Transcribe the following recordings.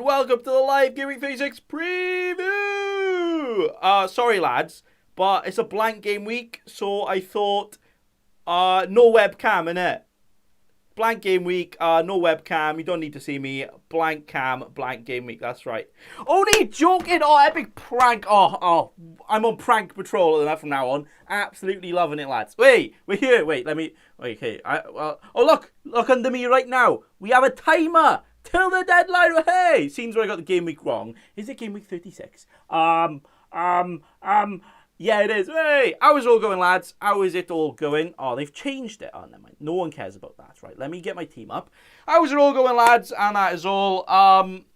and welcome to the live Gameweek 36 preview! Sorry lads, but it's a blank game week, so I thought, no webcam innit? Blank game week, no webcam, you don't need to see me, blank cam, blank game week, that's right. Only joking, epic prank, I'm on prank patrol from now on, absolutely loving it lads. Wait, we're here, okay, look under me right now, we have a timer till the deadline, hey! Seems like I got the game week wrong. Is it game week 36? Yeah, it is. Hey, how is it all going, lads? How is it all going? Oh, they've changed it. Oh, never mind. No one cares about that. Right, let me get my team up. How is it all going, lads? And that is all.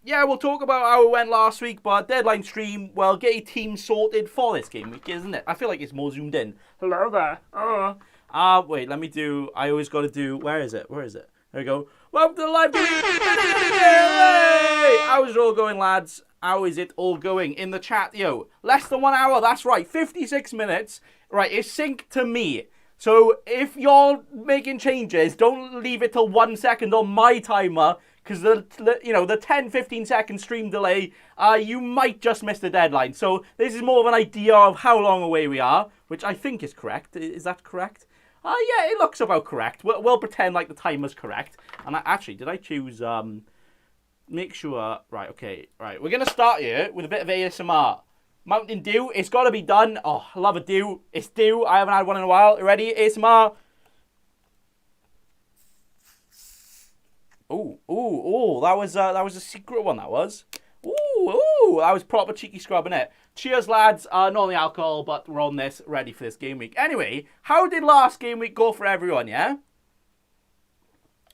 Yeah, we'll talk about how it went last week, but deadline stream, well, get your team sorted for this game week, isn't it? I feel like it's more zoomed in. Hello there. Wait, let me do, I always got to do, where is it? There we go. Welcome to the live game. Hey! How is it all going, lads? How is it all going in the chat, yo? Less than 1 hour, that's right, 56 minutes. Right, it's synced to me. So if you're making changes, don't leave it till 1 second on my timer, because the 10-15 second stream delay, you might just miss the deadline. So this is more of an idea of how long away we are, which I think is correct. Is that correct? Yeah, it looks about correct. We'll pretend like the timer's correct. And actually, did I choose... Make sure, right, okay, right. We're going to start here with a bit of ASMR. Mountain Dew, it's got to be done. Oh, I love a Dew. It's Dew. I haven't had one in a while. You ready? ASMR. Ooh, that was a secret one, that was. Ooh, that was proper cheeky scrubbing it. Cheers, lads. Not on the alcohol, but we're on this, ready for this game week. Anyway, how did last game week go for everyone, yeah?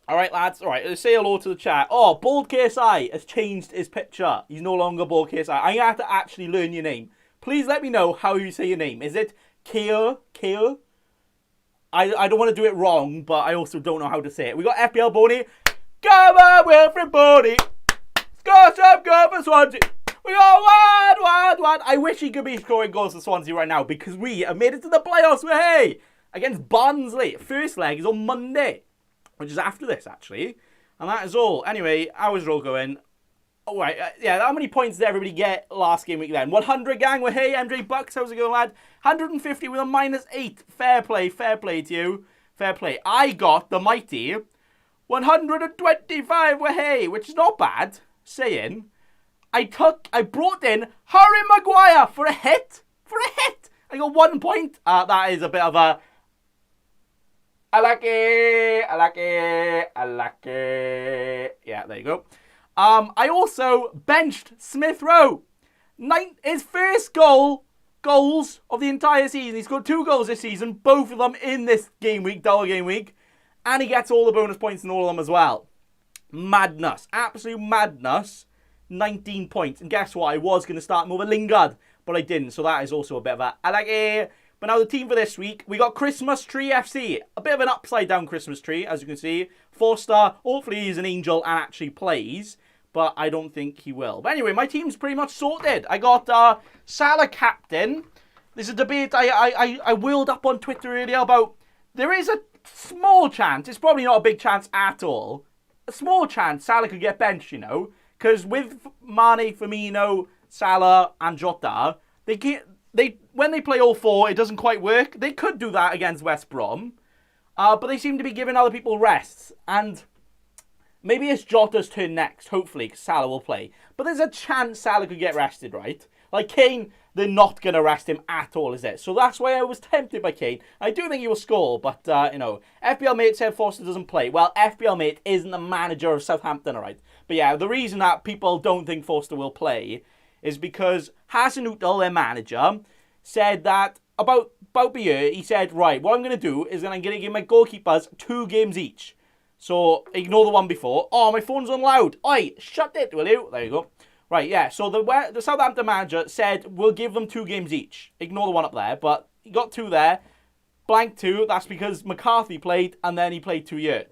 All right, lads. All right, let's say hello to the chat. Oh, Bold KSI has changed his picture. He's no longer Bold KSI. I'm going to have to actually learn your name. Please let me know how you say your name. Is it Keo? I don't want to do it wrong, but I also don't know how to say it. We got FPL Boney. Come on, Wilfred Boney. Score some goal for Swansea. We got one. I wish he could be scoring goals for Swansea right now because we have made it to the playoffs. Hey, against Barnsley. First leg is on Monday, which is after this, actually. And that is all. Anyway, how is it all going? All right, yeah, how many points did everybody get last game week then? 100, gang. Well, hey, MJ Bucks, how's it going, lad? 150 with a -8. Fair play to you. Fair play. I got the mighty 125, well, hey, which is not bad. Saying, I brought in Harry Maguire for a hit. I got 1 point. That is a bit of a... I like it. Yeah, there you go. I also benched Smith Rowe. His first goals of the entire season. He scored 2 goals this season, both of them in this game week, double game week. And he gets all the bonus points in all of them as well. Madness. Absolute madness. 19 points. And guess what? I was going to start him over Lingard, but I didn't. So that is also a bit of a... I like it. But now the team for this week, we got Christmas Tree FC. A bit of an upside down Christmas tree, as you can see. 4-star. Hopefully he's an angel and actually plays. But I don't think he will. But anyway, my team's pretty much sorted. I got Salah captain. There's a debate I wheeled up on Twitter earlier about... There is a small chance. It's probably not a big chance at all. A small chance Salah could get benched, you know. Because with Mane, Firmino, Salah and Jota, when they play all 4, it doesn't quite work. They could do that against West Brom. But they seem to be giving other people rests. And maybe it's Jota's turn next, hopefully, because Salah will play. But there's a chance Salah could get rested, right? Like Kane, they're not going to rest him at all, is it? So that's why I was tempted by Kane. I do think he will score, but, FPL Mate said Foster doesn't play. Well, FPL Mate isn't the manager of Southampton, all right? But yeah, the reason that people don't think Foster will play is because Hasenhuttl, their manager, said that about Bier, he said, right, what I'm going to do is I'm going to give my goalkeepers 2 games each. So ignore the one before. Oh, my phone's on loud. Oi, shut it, will you? There you go. Right, yeah, so the Southampton manager said we'll give them 2 games each. Ignore the one up there, but he got 2 there. Blank 2, that's because McCarthy played, and then he played 2 years.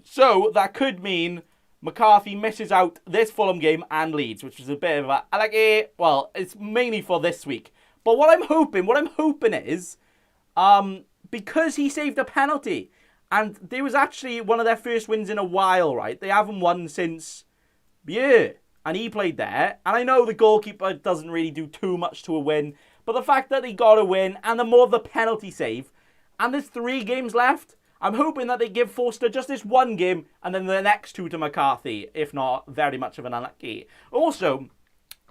So that could mean McCarthy misses out this Fulham game and Leeds, which is a bit of a... I like it. Well, it's mainly for this week. But what I'm hoping is, because he saved a penalty, and there was actually one of their first wins in a while, right? They haven't won since... Yeah. and he played there. And I know the goalkeeper doesn't really do too much to a win, but the fact that they got a win, and the more of the penalty save, and there's 3 games left, I'm hoping that they give Forster just this one game, and then the next 2 to McCarthy, if not very much of an unlucky. Also,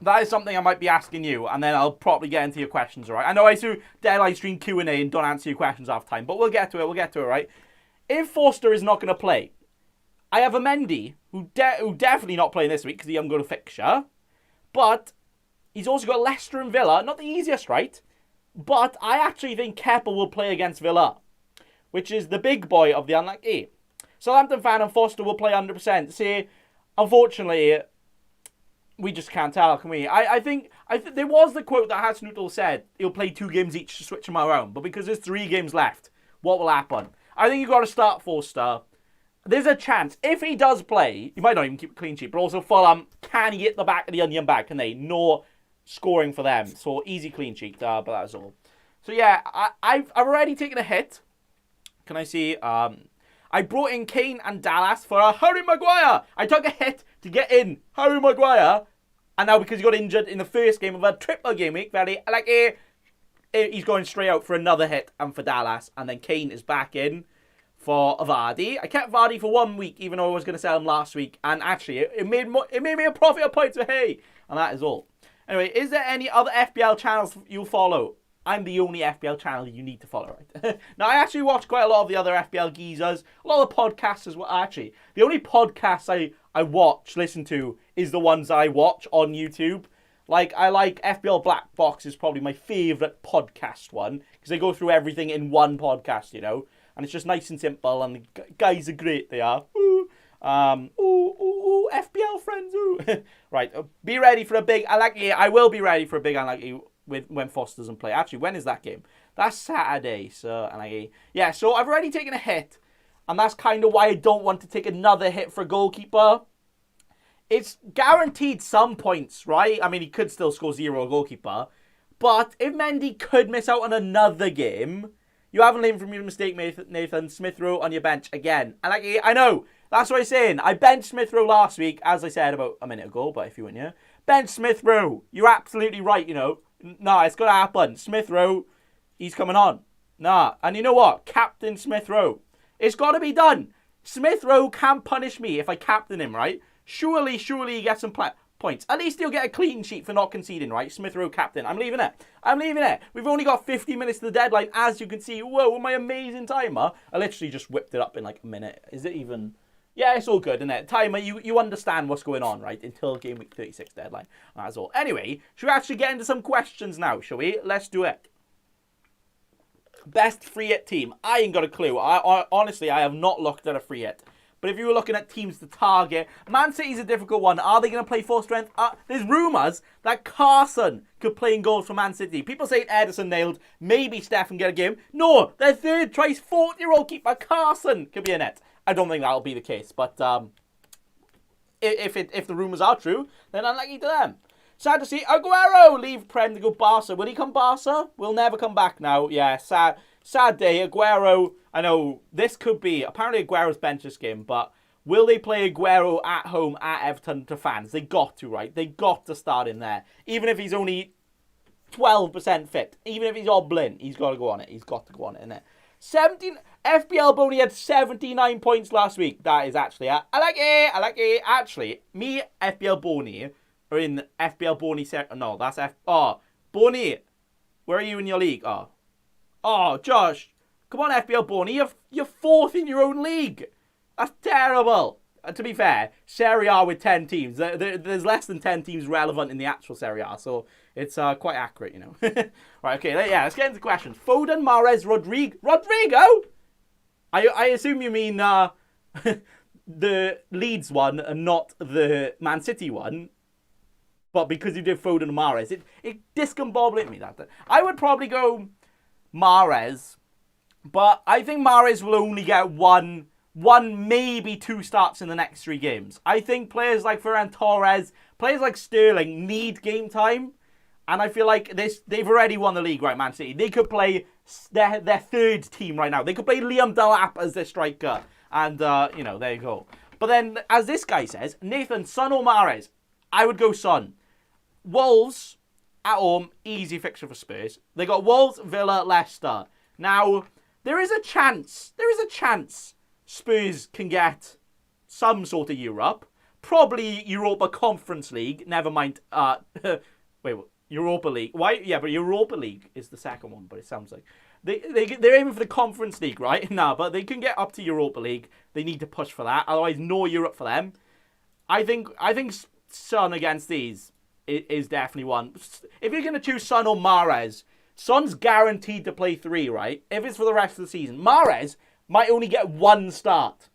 that is something I might be asking you, and then I'll probably get into your questions, all right? I know I do deadline stream Q&A and don't answer your questions half time, but we'll get to it, right? If Forster is not going to play, I have a Mendy, who definitely not playing this week because he hasn't got a fixture, but he's also got Leicester and Villa, not the easiest, right? But I actually think Kepa will play against Villa, which is the big boy of the unlucky. Southampton fan and Forster will play 100%. See, unfortunately, we just can't tell, can we? I think there was the quote that Hasenhüttl said he'll play 2 games each to switch them around, but because there's 3 games left, what will happen? I think you've got to start Forster. There's a chance, if he does play, he might not even keep a clean sheet, but also Fulham, can he hit the back of the onion bag, can they? No scoring for them, so easy clean sheet, but that's all. So yeah, I've already taken a hit. Can I see? I brought in Kane and Dallas for a Harry Maguire. I took a hit to get in Harry Maguire, and now because he got injured in the first game of a triple game week, he's going straight out for another hit and for Dallas, and then Kane is back in for Vardy. I kept Vardy for 1 week, even though I was going to sell him last week, and actually it made me a profit of points for hey, and that is all. Anyway, is there any other FPL channels you follow? I'm the only FPL channel you need to follow, right? Now, I actually watch quite a lot of the other FPL geezers, a lot of the podcasts as well. Actually, the only podcasts I listen to, is the ones that I watch on YouTube. Like, I like FPL Black Box is probably my favourite podcast one, because they go through everything in one podcast, you know? And it's just nice and simple, and the guys are great, they are. FPL friends, ooh. Right, be ready for a big unlucky. I will be ready for a big unlucky when Foster doesn't play. Actually, when is that game? That's Saturday, so unlucky. Yeah, so I've already taken a hit, and that's kind of why I don't want to take another hit for a goalkeeper. It's guaranteed some points, right? I mean, he could still score 0 goalkeeper, but if Mendy could miss out on another game, you haven't learned from your mistake, Nathan. Smith Rowe on your bench again. I know. That's what I'm saying. I benched Smith Rowe last week, as I said about a minute ago, but if you weren't here. Bench Smith Rowe. You're absolutely right, you know. Nah, it's going to happen. Smith Rowe, he's coming on. Nah. And you know what? Captain Smith Rowe. It's got to be done. Smith Rowe can't punish me if I captain him, right? Surely he gets some points. At least he'll get a clean sheet for not conceding, right? Smith Rowe captain. I'm leaving it. We've only got 50 minutes to the deadline, as you can see. Whoa, my amazing timer. I literally just whipped it up in like a minute. Is it even... Yeah, it's all good, isn't it? Timer, you understand what's going on, right? Until game week 36 deadline. That's all. Anyway, should we actually get into some questions now, shall we? Let's do it. Best free hit team. I ain't got a clue. Honestly, I have not looked at a free hit. But if you were looking at teams to target, Man City's a difficult one. Are they going to play full strength? There's rumours that Carson could play in goals for Man City. People say Ederson nailed. Maybe Steph can get a game. No, their third choice 40-year-old keeper Carson could be in it. I don't think that'll be the case. But if the rumours are true, then unlucky to them. Sad to see Aguero leave Prem to go Barca. Will he come Barca? Will never come back now. Yeah, sad day. Aguero, I know this could be, apparently Aguero's bench this game, but will they play Aguero at home at Everton to fans? They got to, right? They got to start him there. Even if he's only 12% fit, even if he's hobbling, he's got to go on it. He's got to go on it, innit? 17, FPL Boney had 79 points last week. That is actually, I like it. Actually, me, FPL Boney, are in FPL Boney, no, that's Boney, where are you in your league? Oh, Josh, come on, FPL Boney, you're 4th in your own league. That's terrible. To be fair, Serie A with 10 teams, there's less than 10 teams relevant in the actual Serie A, so it's quite accurate, you know. Right, okay, yeah, let's get into questions. Foden, Mahrez, Rodrigo? I assume you mean the Leeds one and not the Man City one. But because you did Foden and Mahrez, it discombobulated me that. I would probably go Mahrez, but I think Mahrez will only get one, maybe 2 starts in the next 3 games. I think players like Ferran Torres, players like Sterling need game time. And I feel like they've already won the league, right, Man City. They could play their 3rd team right now. They could play Liam Delap as their striker. And, there you go. But then, as this guy says, Nathan, Son or Mahrez? I would go Son. Wolves at home, easy fixture for Spurs. They got Wolves, Villa, Leicester. Now, there is a chance Spurs can get some sort of Europe. Probably Europa Conference League. Never mind. Wait, what? Europa League. Why? Yeah, but Europa League is the second one, but it sounds like they're aiming for the Conference League, right? No, but they can get up to Europa League. They need to push for that. Otherwise, no Europe for them. I think Son against these is definitely one. If you're going to choose Son or Mahrez, Son's guaranteed to play 3, right? If it's for the rest of the season. Mahrez might only get 1 start.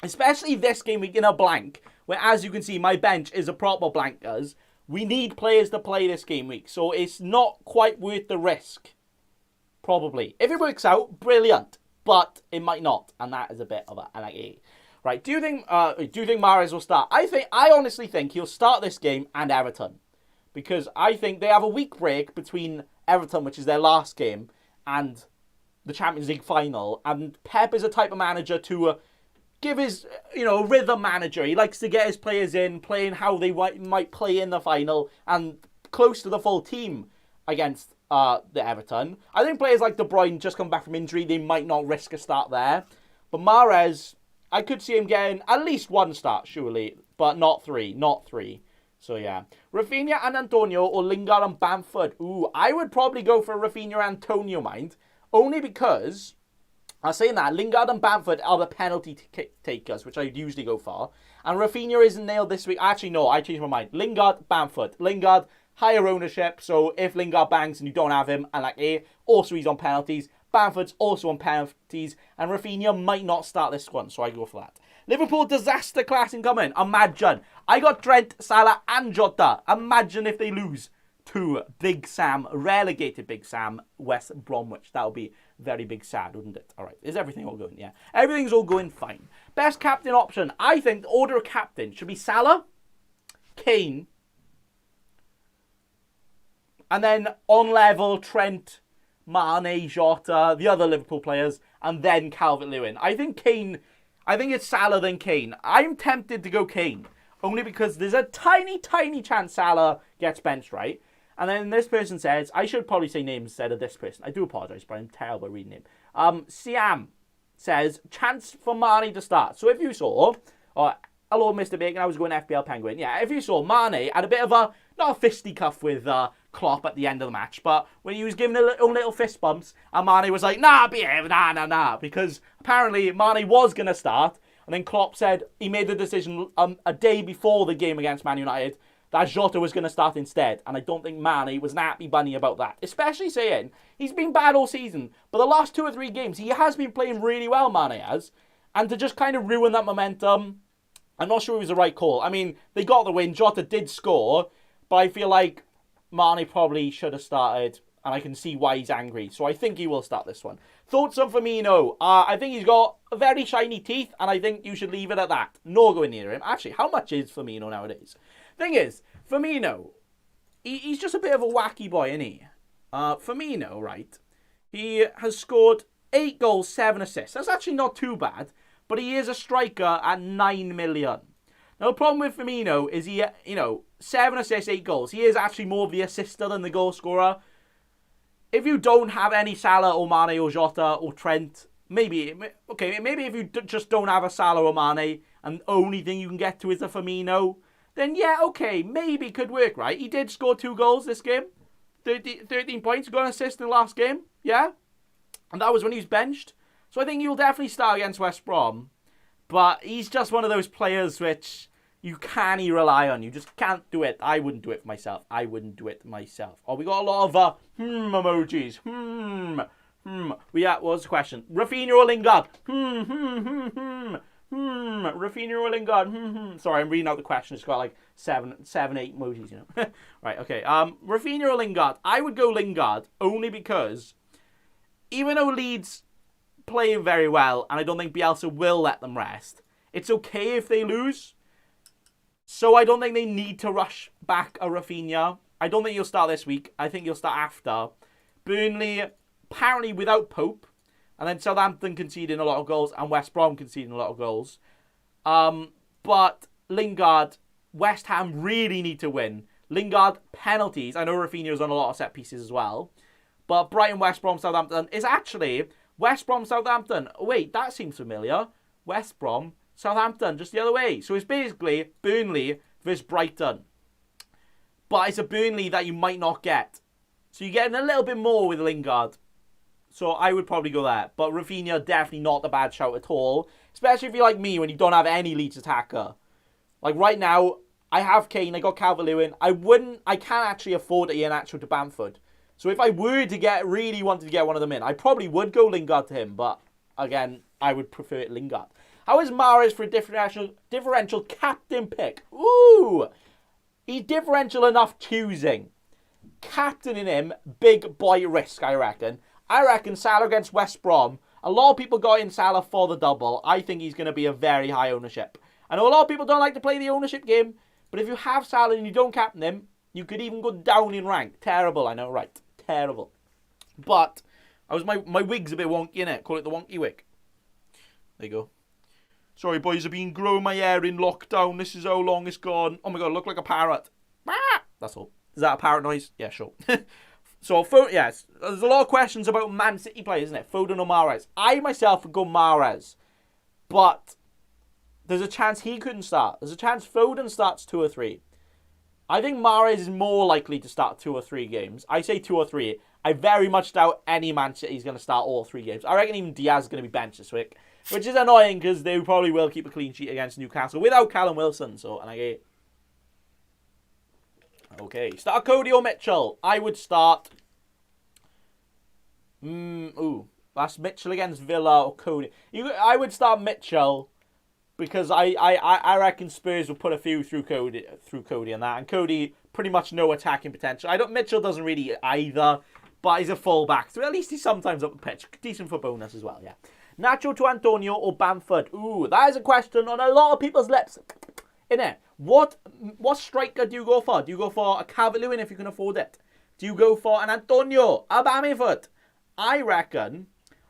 Especially this game week in a blank, where as you can see, my bench is a proper blankers. We need players to play this game week, so it's not quite worth the risk. Probably. If it works out, brilliant. But it might not, and that is a bit of a like. Right, do you think Mahrez will start? I honestly think he'll start this game and Everton. Because I think they have a week break between Everton, which is their last game, and the Champions League final. And Pep is a type of manager to give his, rhythm manager. He likes to get his players in, playing how they might play in the final, and close to the full team against the Everton. I think players like De Bruyne just come back from injury. They might not risk a start there. But Mahrez, I could see him getting at least 1 start, surely, but not 3. So, yeah. Rafinha and Antonio or Lingard and Bamford. Ooh, I would probably go for Rafinha and Antonio, mind. Only because, I'm saying that, Lingard and Bamford are the penalty takers, which I'd usually go for. And Rafinha isn't nailed this week. Actually, no, I changed my mind. Lingard, Bamford. Lingard, higher ownership. So, if Lingard bangs and you don't have him, and also he's on penalties. Bamford's also on penalties. And Rafinha might not start this one, so I go for that. Liverpool disaster class incoming. Imagine. I got Trent, Salah and Jota. Imagine if they lose to Big Sam, relegated Big Sam, West Bromwich. That would be very big sad, wouldn't it? All right. Is everything all going? Yeah. Everything's all going fine. Best captain option. I think the order of captain should be Salah, Kane, and then on level Trent, Mane, Jota, the other Liverpool players, and then Calvert-Lewin. I think it's Salah then Kane. I'm tempted to go Kane, only because there's a tiny, tiny chance Salah gets benched, right? And then this person says, I should probably say names instead of this person. I do apologise, but I'm terrible at reading him. Siam says, chance for Mane to start. So if you saw, hello Mr. Bacon, I was going FPL Penguin. Yeah, if you saw Mane had a bit of not a fisticuff with Klopp at the end of the match, but when he was giving little fist bumps, and Mane was like, behave, nah, because apparently Mane was going to start, and then Klopp said he made the decision a day before the game against Man United that Jota was going to start instead, and I don't think Mane was an happy bunny about that, especially saying he's been bad all season, but the last 2 or 3 games, he has been playing really well, Mane has, and to just kind of ruin that momentum, I'm not sure it was the right call. I mean, they got the win, Jota did score, but I feel like Mane probably should have started, and I can see why he's angry. So I think he will start this one. Thoughts on Firmino? I think he's got very shiny teeth, and I think you should leave it at that. No going near him. Actually, how much is Firmino nowadays? Thing is, Firmino, he's just a bit of a wacky boy, isn't he? Firmino, right? He has scored 8 goals, 7 assists. That's actually not too bad, but he is a striker at 9 million. Now, the problem with Firmino is he, 7 assists, 8 goals. He is actually more of the assister than the goal scorer. If you don't have any Salah or Mane or Jota or Trent, maybe if you just don't have a Salah or Mane and the only thing you can get to is a Firmino, then yeah, okay, maybe could work, right? He did score 2 goals this game. 13 points, got an assist in the last game, yeah? And that was when he was benched. So I think he'll definitely start against West Brom. But he's just one of those players which you can't rely on. You just can't do it. I wouldn't do it myself. Oh, we got a lot of emojis. What was the question? Rafinha or Lingard? Rafinha or Lingard? Sorry, I'm reading out the question. It's got like 7, 8 emojis, Right, okay. Rafinha or Lingard? I would go Lingard only because even though Leeds playing very well, and I don't think Bielsa will let them rest, it's okay if they lose. So I don't think they need to rush back a Rafinha. I don't think he'll start this week. I think he'll start after. Burnley, apparently without Pope, and then Southampton conceding a lot of goals, and West Brom conceding a lot of goals. But Lingard, West Ham really need to win. Lingard, penalties. I know Rafinha's on a lot of set pieces as well. But Brighton, West Brom, Southampton is actually West Brom, Southampton. Wait, that seems familiar. West Brom, Southampton, just the other way. So it's basically Burnley versus Brighton. But it's a Burnley that you might not get. So you're getting a little bit more with Lingard. So I would probably go there. But Rafinha, definitely not a bad shout at all. Especially if you're like me when you don't have any Leeds attacker. Like right now, I have Kane, I got Calvert-Lewin. I can't actually afford Iheanacho to Bamford. So if I were to really wanted to get one of them in, I probably would go Lingard to him. But again, I would prefer Lingard. How is Mahrez for a differential captain pick? Ooh! He's differential enough choosing. Captaining him, big boy risk, I reckon. I reckon Salah against West Brom. A lot of people got in Salah for the double. I think he's going to be a very high ownership. I know a lot of people don't like to play the ownership game. But if you have Salah and you don't captain him, you could even go down in rank. Terrible, I know, right? Terrible. But my wig's a bit wonky, innit? Call it the wonky wig. There you go. Sorry, boys, I've been growing my hair in lockdown. This is how long it's gone. Oh my god, I look like a parrot. That's all. Is that a parrot noise? Yeah, sure. So, yes, there's a lot of questions about Man City players, isn't it? Foden or Mahrez. I myself would go Mahrez. But there's a chance he couldn't start. There's a chance Foden starts 2 or 3. I think Mahrez is more likely to start 2 or 3 games. I say 2 or 3. I very much doubt any Man City is going to start all 3 games. I reckon even Diaz is going to be benched this week. Which is annoying because they probably will keep a clean sheet against Newcastle without Callum Wilson. So, and I get... Okay, start Cody or Mitchell. I would start... That's Mitchell against Villa or Cody. I would start Mitchell because I reckon Spurs will put a few through Cody and that. And Cody, pretty much no attacking potential. Mitchell doesn't really either, but he's a fullback. So at least he's sometimes up the pitch. Decent for bonus as well, yeah. Nacho to Antonio or Bamford? Ooh, that is a question on a lot of people's lips. Innit? What striker do you go for? Do you go for a Calvert-Lewin if you can afford it? Do you go for an Antonio? A Bamford? I reckon.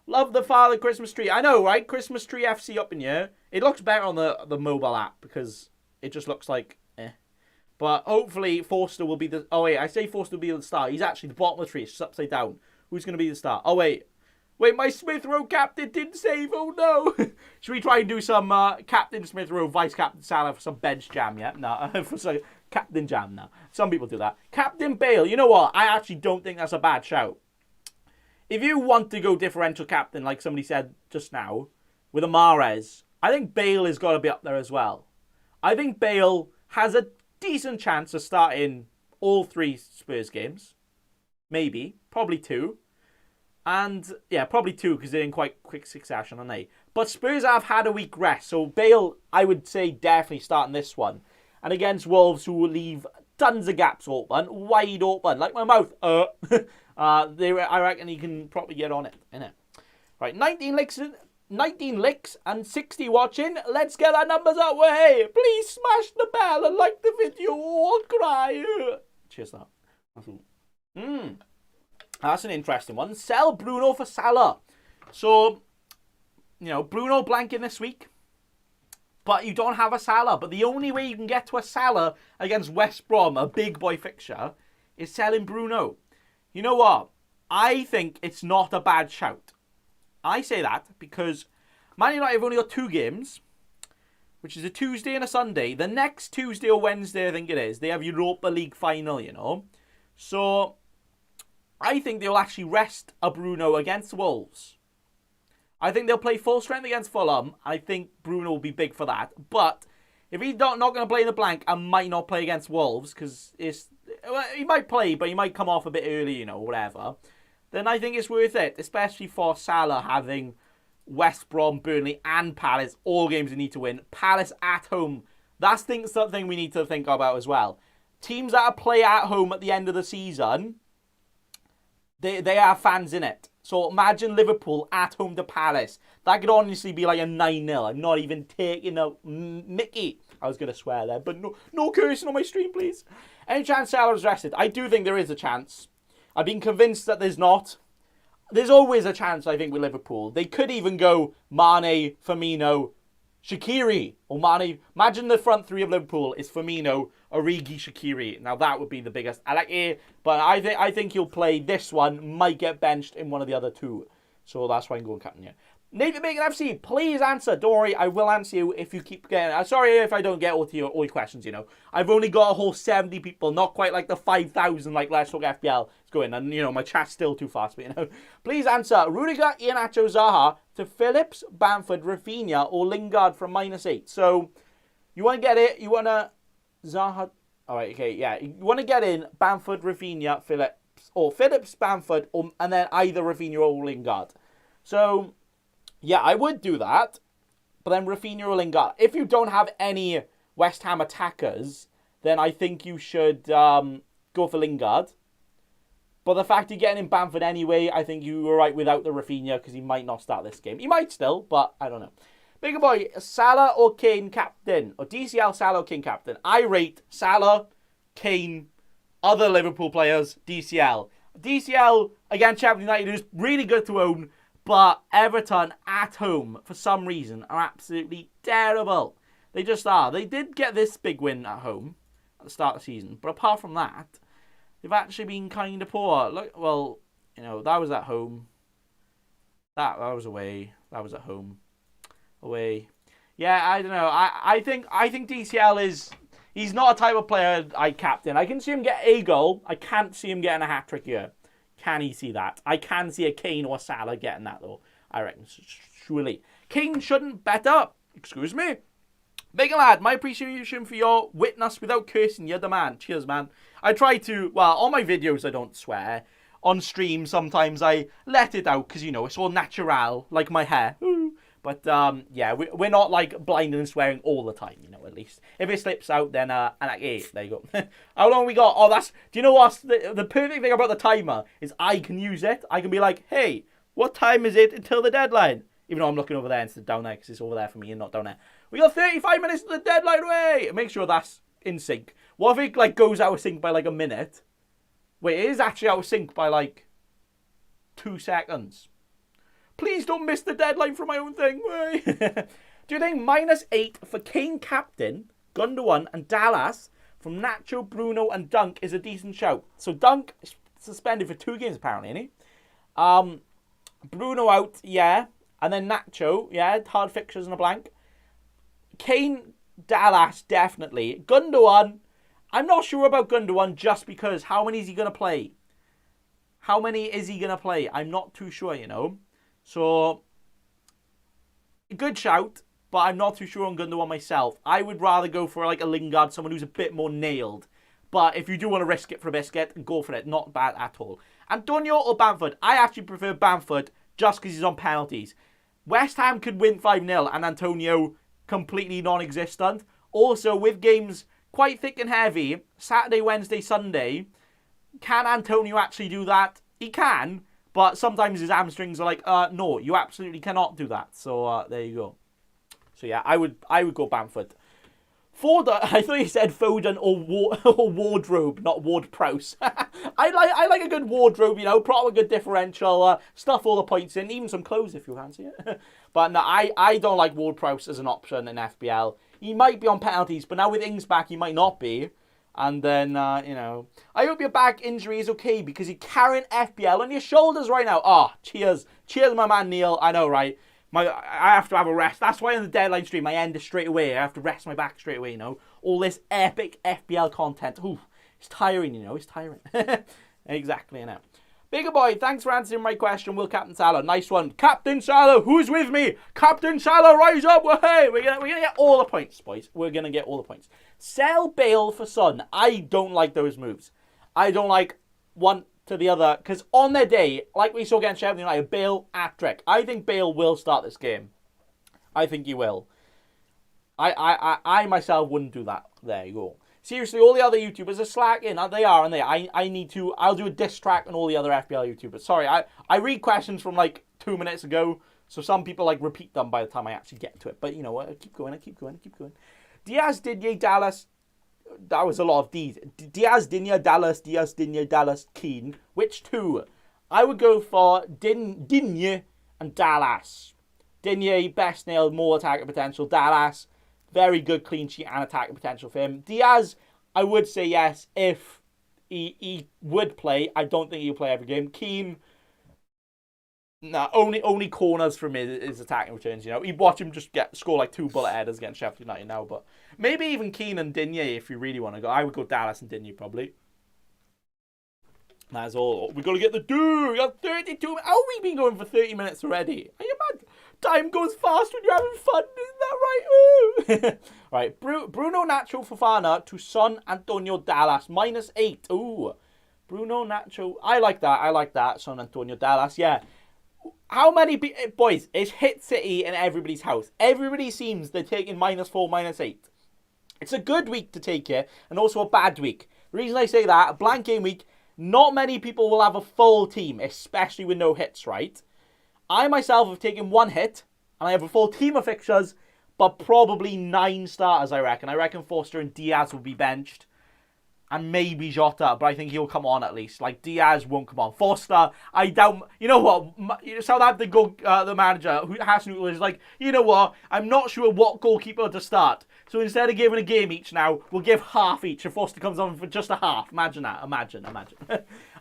Love the Father Christmas tree. I know, right? Christmas tree FC up in here. It looks better on the mobile app because it just looks like But hopefully Forster will be the... Oh, wait. I say Forster will be the star. He's actually the bottom of the tree. It's just upside down. Who's going to be the star? Oh, wait. Wait, my Smith Rowe captain didn't save. Oh, no. Should we try and do some Captain Smith Rowe, Vice Captain Salah for some bench jam, yeah? No, for some Captain Jam now. Some people do that. Captain Bale. You know what? I actually don't think that's a bad shout. If you want to go differential captain, like somebody said just now, with a Mahrez, I think Bale has got to be up there as well. I think Bale has a decent chance of starting all 3 Spurs games. Maybe. Probably 2. And, yeah, probably 2 because they're in quite quick succession, aren't they? But Spurs have had a week rest. So Bale, I would say, definitely starting this one. And against Wolves, who will leave tons of gaps open, wide open, like my mouth. I reckon he can probably get on it, innit? Right, 19 licks and 60 watching. Let's get our numbers up way. Please smash the bell and like the video or cry. Cheers, that. That's an interesting one. Sell Bruno for Salah. So, you know, Bruno blanking this week. But you don't have a Salah. But the only way you can get to a Salah against West Brom, a big boy fixture, is selling Bruno. You know what? I think it's not a bad shout. I say that because Man United have only got 2 games, which is a Tuesday and a Sunday. The next Tuesday or Wednesday, I think it is, they have Europa League final, you know. So I think they'll actually rest a Bruno against Wolves. I think they'll play full strength against Fulham. I think Bruno will be big for that. But if he's not going to play in the blank, I might not play against Wolves because he might play, but he might come off a bit early, you know, whatever. Then I think it's worth it, especially for Salah having West Brom, Burnley and Palace, all games they need to win. Palace at home. That's something we need to think about as well. Teams that play at home at the end of the season, they have fans in it. So imagine Liverpool at home to Palace. That could honestly be like a 9-0. I'm not even taking a mickey. I was going to swear there, but no cursing on my stream, please. Any chance Salah's rested? I do think there is a chance. I've been convinced that there's not. There's always a chance, I think, with Liverpool. They could even go Mane, Firmino, Shaqiri or Mane. Imagine the front three of Liverpool is Firmino, Origi, Shaqiri. Now that would be the biggest. I like it, but I think he'll play this one. Might get benched in one of the other two. So that's why I'm going captain here. Nathan Bacon FC, please answer. Don't worry, I will answer you if you keep getting. Sorry if I don't get all your questions. You know, I've only got a whole 70 people, not quite like the 5,000 like Let's Talk FPL is going, and you know my chat's still too fast. But you know, please answer. Rudiger, Iheanacho, Zaha to Phillips, Bamford, Rafinha, or Lingard from -8. So you want to get it? You want to Zaha? All right, okay, yeah. You want to get in Bamford, Rafinha, Phillips, or Phillips, Bamford, and then either Rafinha or Lingard. So. Yeah, I would do that, but then Rafinha or Lingard. If you don't have any West Ham attackers, then I think you should go for Lingard. But the fact you're getting in Bamford anyway, I think you were right without the Rafinha because he might not start this game. He might still, but I don't know. Bigger boy, Salah or Kane captain? Or DCL, Salah or Kane captain? I rate Salah, Kane, other Liverpool players, DCL. DCL against Sheffield United is really good to own. But Everton at home, for some reason, are absolutely terrible. They just are. They did get this big win at home at the start of the season. But apart from that, they've actually been kind of poor. Look, well, you know, that was at home. That was away. That was at home. Away. Yeah, I don't know. I think DCL is... He's not a type of player I'd captain. I can see him get a goal. I can't see him getting a hat-trick here. Can he see that? I can see a Kane or Salah getting that, though. I reckon. Surely. Kane shouldn't bet up. Excuse me. Big lad, my appreciation for your witness without cursing. You're the man. Cheers, man. I try to... Well, on my videos, I don't swear. On stream, sometimes I let it out because, you know, it's all natural, like my hair. But, yeah, we're not, like, blind and swearing all the time, you know, at least. If it slips out, then, hey, there you go. How long we got? Oh, do you know what? The perfect thing about the timer is I can use it. I can be like, hey, what time is it until the deadline? Even though I'm looking over there instead of down there because it's over there for me and not down there. We got 35 minutes to the deadline, way! Make sure that's in sync. What if it, like, goes out of sync by, like, a minute? Wait, it is actually out of sync by, like, 2 seconds. Please don't miss the deadline for my own thing. Do you think -8 for Kane captain, Gundogan and Dallas from Nacho, Bruno and Dunk is a decent shout? So Dunk is suspended for 2 games apparently, isn't he? Bruno out, yeah. And then Nacho, yeah, hard fixtures and a blank. Kane, Dallas, definitely. Gundogan, I'm not sure about Gundogan just because how many is he going to play? How many is he going to play? I'm not too sure, you know. So, good shout, but I'm not too sure on Gundogan myself. I would rather go for like a Lingard, someone who's a bit more nailed. But if you do want to risk it for a biscuit, go for it. Not bad at all. Antonio or Bamford? I actually prefer Bamford just because he's on penalties. West Ham could win 5-0 and Antonio completely non-existent. Also, with games quite thick and heavy, Saturday, Wednesday, Sunday, can Antonio actually do that? He can. But sometimes his hamstrings are like, no, you absolutely cannot do that. So there you go. So yeah, I would go Bamford. Foden, I thought you said Foden or Wardrobe, not Ward-Prowse. I like a good wardrobe, you know, proper good differential, stuff all the points in, even some clothes if you fancy it. But no, I don't like Ward-Prowse as an option in FPL. He might be on penalties, but now with Ings back, he might not be. And then, you know, I hope your back injury is okay because you're carrying FPL on your shoulders right now. Oh, cheers. Cheers, my man, Neil. I know, right? I have to have a rest. That's why on the deadline stream, I end it straight away. I have to rest my back straight away, you know. All this epic FPL content. Ooh, it's tiring, you know. It's tiring. Exactly, you know. Bigger boy, thanks for answering my question. Will Captain Salah? Nice one. Captain Salah, who's with me? Captain Salah, rise up. Hey, we're gonna get all the points, boys. We're going to get all the points. Sell Bale for Son. I don't like those moves. I don't like one to the other. Because on their day, like we saw against Sheffield United, Bale hat-trick. I think Bale will start this game. I think he will. I myself wouldn't do that. There you go. Seriously, all the other YouTubers are slacking. They are, and I'll do a diss track on all the other FPL YouTubers. Sorry, I read questions from like 2 minutes ago, so some people like repeat them by the time I actually get to it. But you know what? I keep going. Diaz, Digne, Dallas. That was a lot of D's. Diaz, Digne, Dallas, Diaz, Digne, Dallas, Keane. Which two? I would go for Digne and Dallas. Digne, best nail, more attacking potential. Dallas, very good clean sheet and attacking potential for him. Diaz, I would say yes if he would play. I don't think he'll play every game. Keane, nah, only corners from his attacking returns. You know, you'd watch him just score like 2 bullet headers against Sheffield United now. But maybe even Keane and Digne if you really want to go. I would go Dallas and Digne probably. That's all. We got to get the do. We got 32 minutes. How have we been going for 30 minutes already? Are you mad? Time goes fast when you're having fun. Isn't that right? Ooh. Right. Bruno, Nacho, Fofana to Son, Antonio, Dallas. -8. Ooh. Bruno, Nacho. I like that. Son, Antonio, Dallas. Yeah. How many... Boys, it's hit city in everybody's house. Everybody seems they're taking -4, -8. It's a good week to take it, and also a bad week. The reason I say that, blank game week... Not many people will have a full team, especially with no hits, right? I myself have taken 1 hit, and I have a full team of fixtures, but probably 9 starters, I reckon. I reckon Forster and Diaz will be benched, and maybe Jota, but I think he'll come on at least. Like, Diaz won't come on. Forster, I doubt... You know what? Southampton the manager, Hassan, is like, you know what? I'm not sure what goalkeeper to start. So instead of giving a game each now, we'll give half each. If Forster comes on for just a half. Imagine that. Imagine.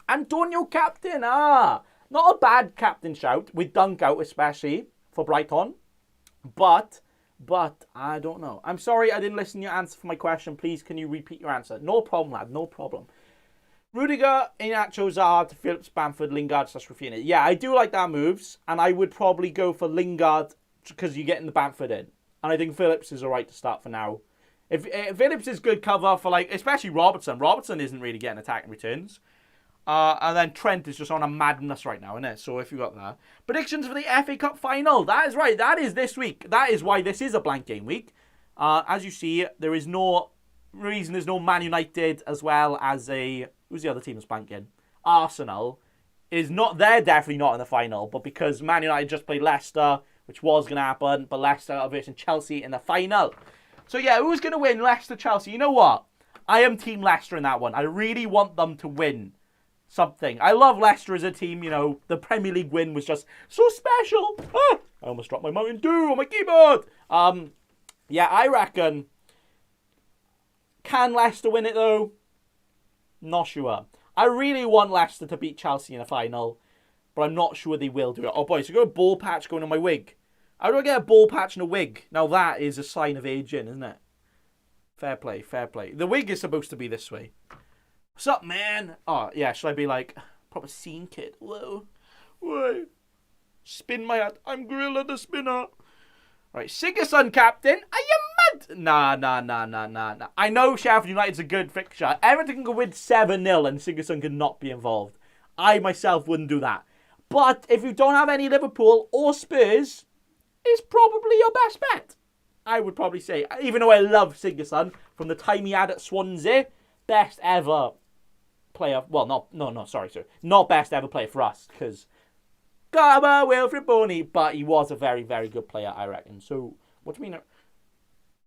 Antonio captain. Not a bad captain shout. With Dunk out especially for Brighton. But I don't know. I'm sorry I didn't listen to your answer for my question. Please, can you repeat your answer? No problem, lad. No problem. Rudiger, Iheanacho, Zaha, Phillips, Bamford, Lingard, Rafinha. Yeah, I do like that moves. And I would probably go for Lingard because you're getting the Bamford in. And I think Phillips is alright to start for now. If Phillips is good cover for, like, especially Robertson. Robertson isn't really getting attacking returns. And then Trent is just on a madness right now, isn't it? So if you got that. Predictions for the FA Cup final. That is right. That is this week. That is why this is a blank game week. As you see, there is no reason there's no Man United as well as a... Who's the other team that's blanking? Arsenal is not... They're definitely not in the final. But because Man United just played Leicester... which was going to happen, but Leicester are versus Chelsea in the final. So yeah, who's going to win? Leicester-Chelsea. You know what? I am Team Leicester in that one. I really want them to win something. I love Leicester as a team, you know. The Premier League win was just so special. Ah, I almost dropped my Mountain Dew on my keyboard. Yeah, I reckon... Can Leicester win it, though? Not sure. I really want Leicester to beat Chelsea in the final. But I'm not sure they will do it. Oh, boy, so got a ball patch going on my wig. How do I get a ball patch and a wig? Now, that is a sign of aging, isn't it? Fair play, fair play. The wig is supposed to be this way. What's up, man? Oh, yeah, should I be like, proper scene kid? Whoa. Whoa. Spin my hat. I'm Gorilla the Spinner. Right, Sigurdsson captain. Are you mad? Nah. I know Sheffield United's a good fixture. Everton can win 7-0 and Sigurdsson could not be involved. I myself wouldn't do that. But if you don't have any Liverpool or Spurs, it's probably your best bet. I would probably say. Even though I love Sigurdsson from the time he had at Swansea, best ever player. Well, sorry. Not best ever player for us, because Garber, Wilfred Boney, but he was a very, very good player, I reckon. So, what do you mean?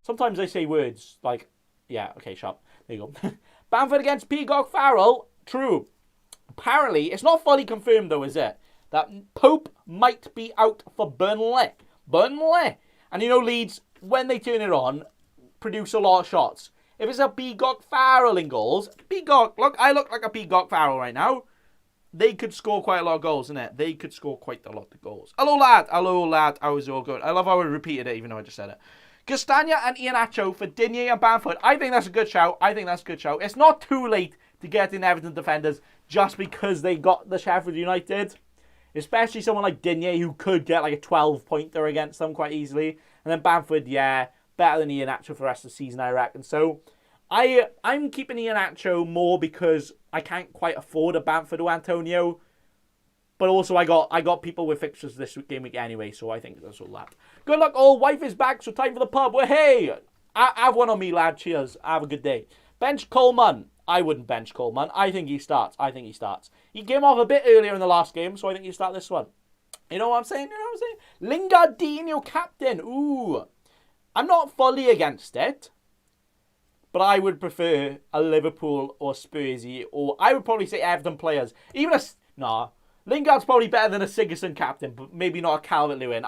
Sometimes I say words like, yeah, okay, sharp. There you go. Bamford against Peacock Farrell. True. Apparently, it's not fully confirmed though, is it? That Pope might be out for Burnley. And you know, Leeds, when they turn it on, produce a lot of shots. If it's a Peacock Farrell in goals, Peacock, look, I look like a Peacock Farrell right now. They could score quite a lot of goals, innit? They could score quite a lot of goals. Hello, lad. How is it all good? I love how I repeated it, even though I just said it. Castagna and Iheanacho for Digne and Bamford. I think that's a good shout. It's not too late to get in Everton defenders just because they got the Sheffield United. Especially someone like Digne who could get like a 12-pointer against them quite easily. And then Bamford, yeah, better than Iheanacho for the rest of the season, I reckon. So I'm keeping Iheanacho more because I can't quite afford a Bamford or Antonio. But also I got people with fixtures this game week anyway, so I think that's all that. Good luck all. Wife is back, so time for the pub. Well, hey, have one on me, lad. Cheers. Have a good day. Bench Coleman. I wouldn't bench Coleman. I think he starts. He came off a bit earlier in the last game, so I think he start this one. You know what I'm saying? Lingardinho captain. Ooh. I'm not fully against it, but I I a Liverpool or Spursy, or I would probably say Everton players. Lingard's probably better than a Sigurdsson captain, but maybe not a Calvert-Lewin.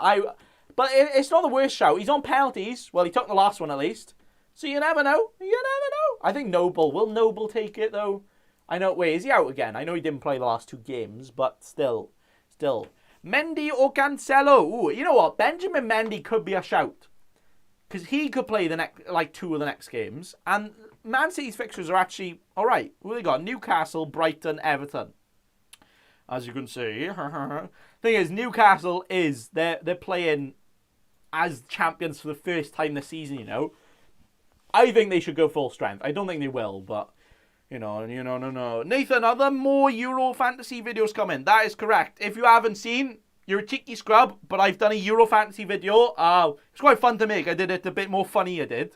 But it's not the worst shout. He's on penalties. Well, he took the last one at least. So you never know. You never know. I think Noble. Will Noble take it, though? I know. Wait, is he out again? I know he didn't play the last 2 games, but still. Mendy or Cancelo? Ooh, you know what? Benjamin Mendy could be a shout. Because he could play the next, 2 of the next games. And Man City's fixtures are actually all right. What have they got? Newcastle, Brighton, Everton. As you can see. Thing is, Newcastle they're playing as champions for the first time this season, you know. I think they should go full strength. I don't think they will, but no. Nathan, are there more Euro Fantasy videos coming? That is correct. If you haven't seen, you're a cheeky scrub, but I've done a Euro Fantasy video. It's quite fun to make. I did it a bit more funny, I did.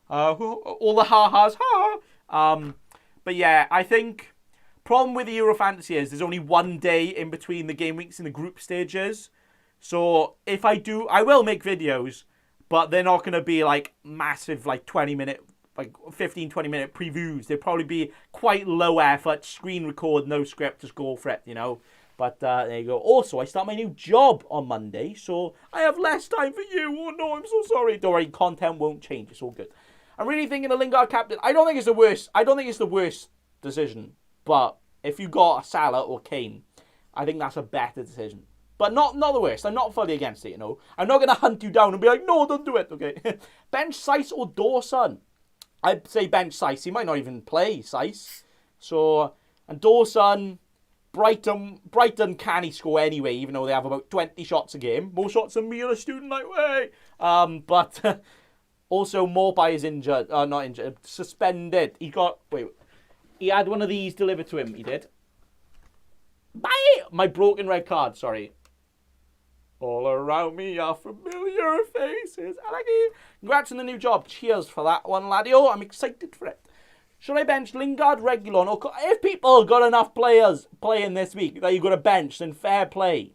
All the ha-has, ha. But yeah, I think problem with the Euro Fantasy is there's only 1 day in between the game weeks and the group stages. So if I do, I will make videos, but they're not going to be like massive, like 20-minute, like 15-20-minute previews. They'll probably be quite low effort, screen record, no script, just go for it, you know. But there you go. Also, I start my new job on Monday, so I have less time for you. Oh no, I'm so sorry. Don't worry, content won't change. It's all good. I'm really thinking of Lingard captain. I don't think it's the worst decision. But if you got a Salah or Kane, I think that's a better decision. But not the worst. I'm not fully against it, you know. I'm not going to hunt you down and be like, no, don't do it, okay? Bench Saiss or Dawson? I'd say bench Saiss. He might not even play Saiss. So, and Dawson, Brighton can he score anyway, even though they have about 20 shots a game. More shots than me on a student night way. But also Morpie is injured. Not injured. Suspended. He had one of these delivered to him. He did. Bye! My broken red card, sorry. All around me are familiar faces. Congrats on the new job. Cheers for that one, laddie. I'm excited for it. Should I bench Lingard, Reguilon, or if people got enough players playing this week that you've got to bench, then fair play.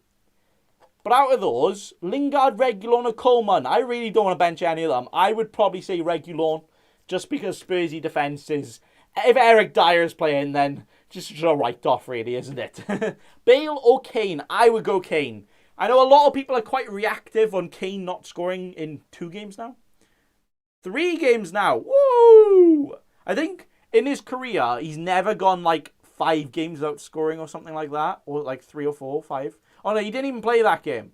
But out of those, Lingard, Reguilon, or Coleman, I really don't want to bench any of them. I would probably say Reguilon, just because Spursy defence is... If Eric Dyer is playing, then just a write-off, really, isn't it? Bale or Kane? I would go Kane. I know a lot of people are quite reactive on Kane not scoring in 2 games now. 3 games now. Woo! I think in his career, he's never gone like 5 games without scoring or something like that. Or like 3 or 4, 5. Oh no, he didn't even play that game.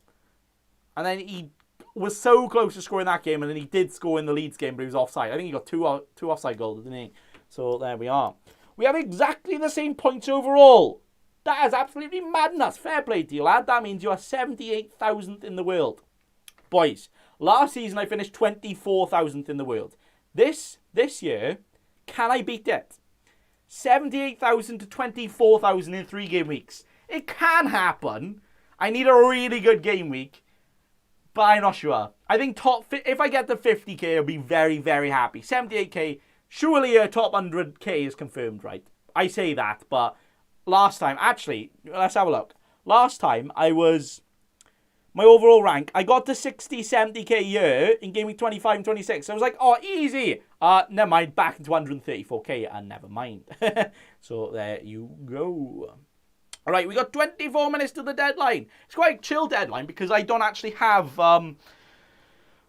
And then he was so close to scoring that game, and then he did score in the Leeds game, but he was offside. I think he got two offside goals, didn't he? So there we are. We have exactly the same points overall. That is absolutely madness. Fair play to you, lad. That means you are 78,000th in the world. Boys, last season I finished 24,000th in the world. This year, can I beat it? 78,000 to 24,000 in 3 game weeks. It can happen. I need a really good game week, but I'm not sure. I think if I get to 50k, I'll be very, very happy. 78k, surely a top 100k is confirmed, right? I say that, but last time, actually, let's have a look. Last time, my overall rank, I got to 60, 70k a year in game week 25 and 26. So I was like, oh, easy. Never mind, back into 134k, and never mind. So there you go. All right, we got 24 minutes to the deadline. It's quite a chill deadline because I don't actually have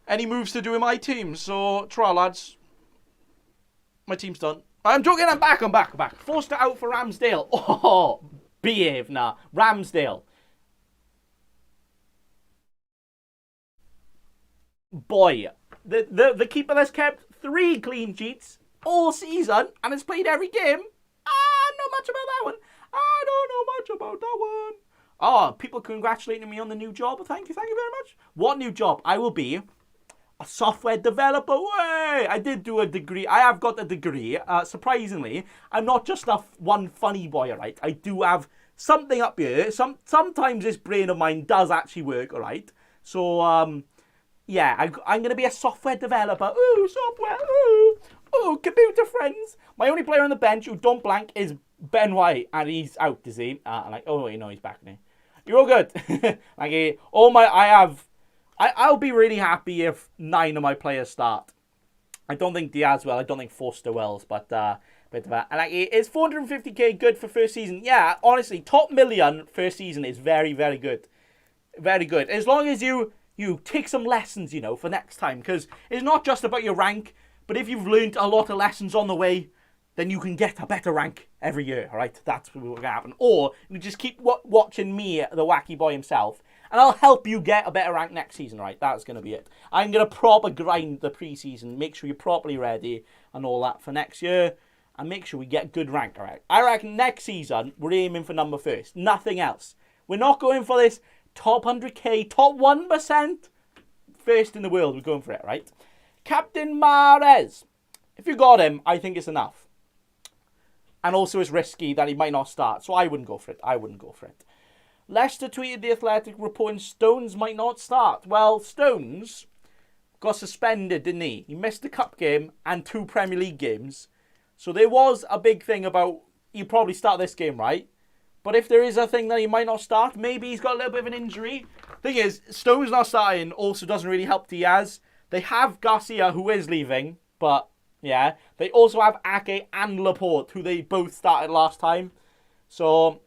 any moves to do in my team. So, try, lads. My team's done. I'm joking, I'm back. Forster out for Ramsdale. Oh, behave now. Ramsdale. Boy, the keeper that's kept 3 clean sheets all season and has played every game. Not much about that one. I don't know much about that one. Oh, people congratulating me on the new job. Thank you very much. What new job? I will be a software developer. Way! I did do a degree. I have got a degree. Surprisingly, I'm not just one funny boy, alright? I do have something up here. Sometimes this brain of mine does actually work, alright? So, yeah, I'm going to be a software developer. Ooh, software. Ooh, computer friends. My only player on the bench who don't blank is Ben White, and he's out, is he? Oh, wait, no, he's back now. You're all good. I'll be really happy if 9 of my players start. I don't think Diaz will. I don't think Forster will. But is 450k good for first season? Yeah, honestly, top million first season is very, very good. Very good. As long as you you take some lessons, for next time. Because it's not just about your rank, but if you've learned a lot of lessons on the way, then you can get a better rank every year, all right? That's what's going to happen. Or you just keep watching me, the wacky boy himself, and I'll help you get a better rank next season, right? That's going to be it. I'm going to proper grind the preseason, make sure you're properly ready and all that for next year, and make sure we get good rank, all right? I reckon next season, we're aiming for number first. Nothing else. We're not going for this top 100k, top 1% first in the world. We're going for it, right? Captain Mahrez. If you got him, I think it's enough. And also it's risky that he might not start. So I wouldn't go for it. Leicester tweeted The Athletic reporting Stones might not start. Well, Stones got suspended, didn't he? He missed the cup game and 2 Premier League games. So there was a big thing about he'll probably start this game, right? But if there is a thing that he might not start, maybe he's got a little bit of an injury. Thing is, Stones not starting also doesn't really help Diaz. They have Garcia, who is leaving, but... yeah, they also have Ake and Laporte, who they both started last time. So,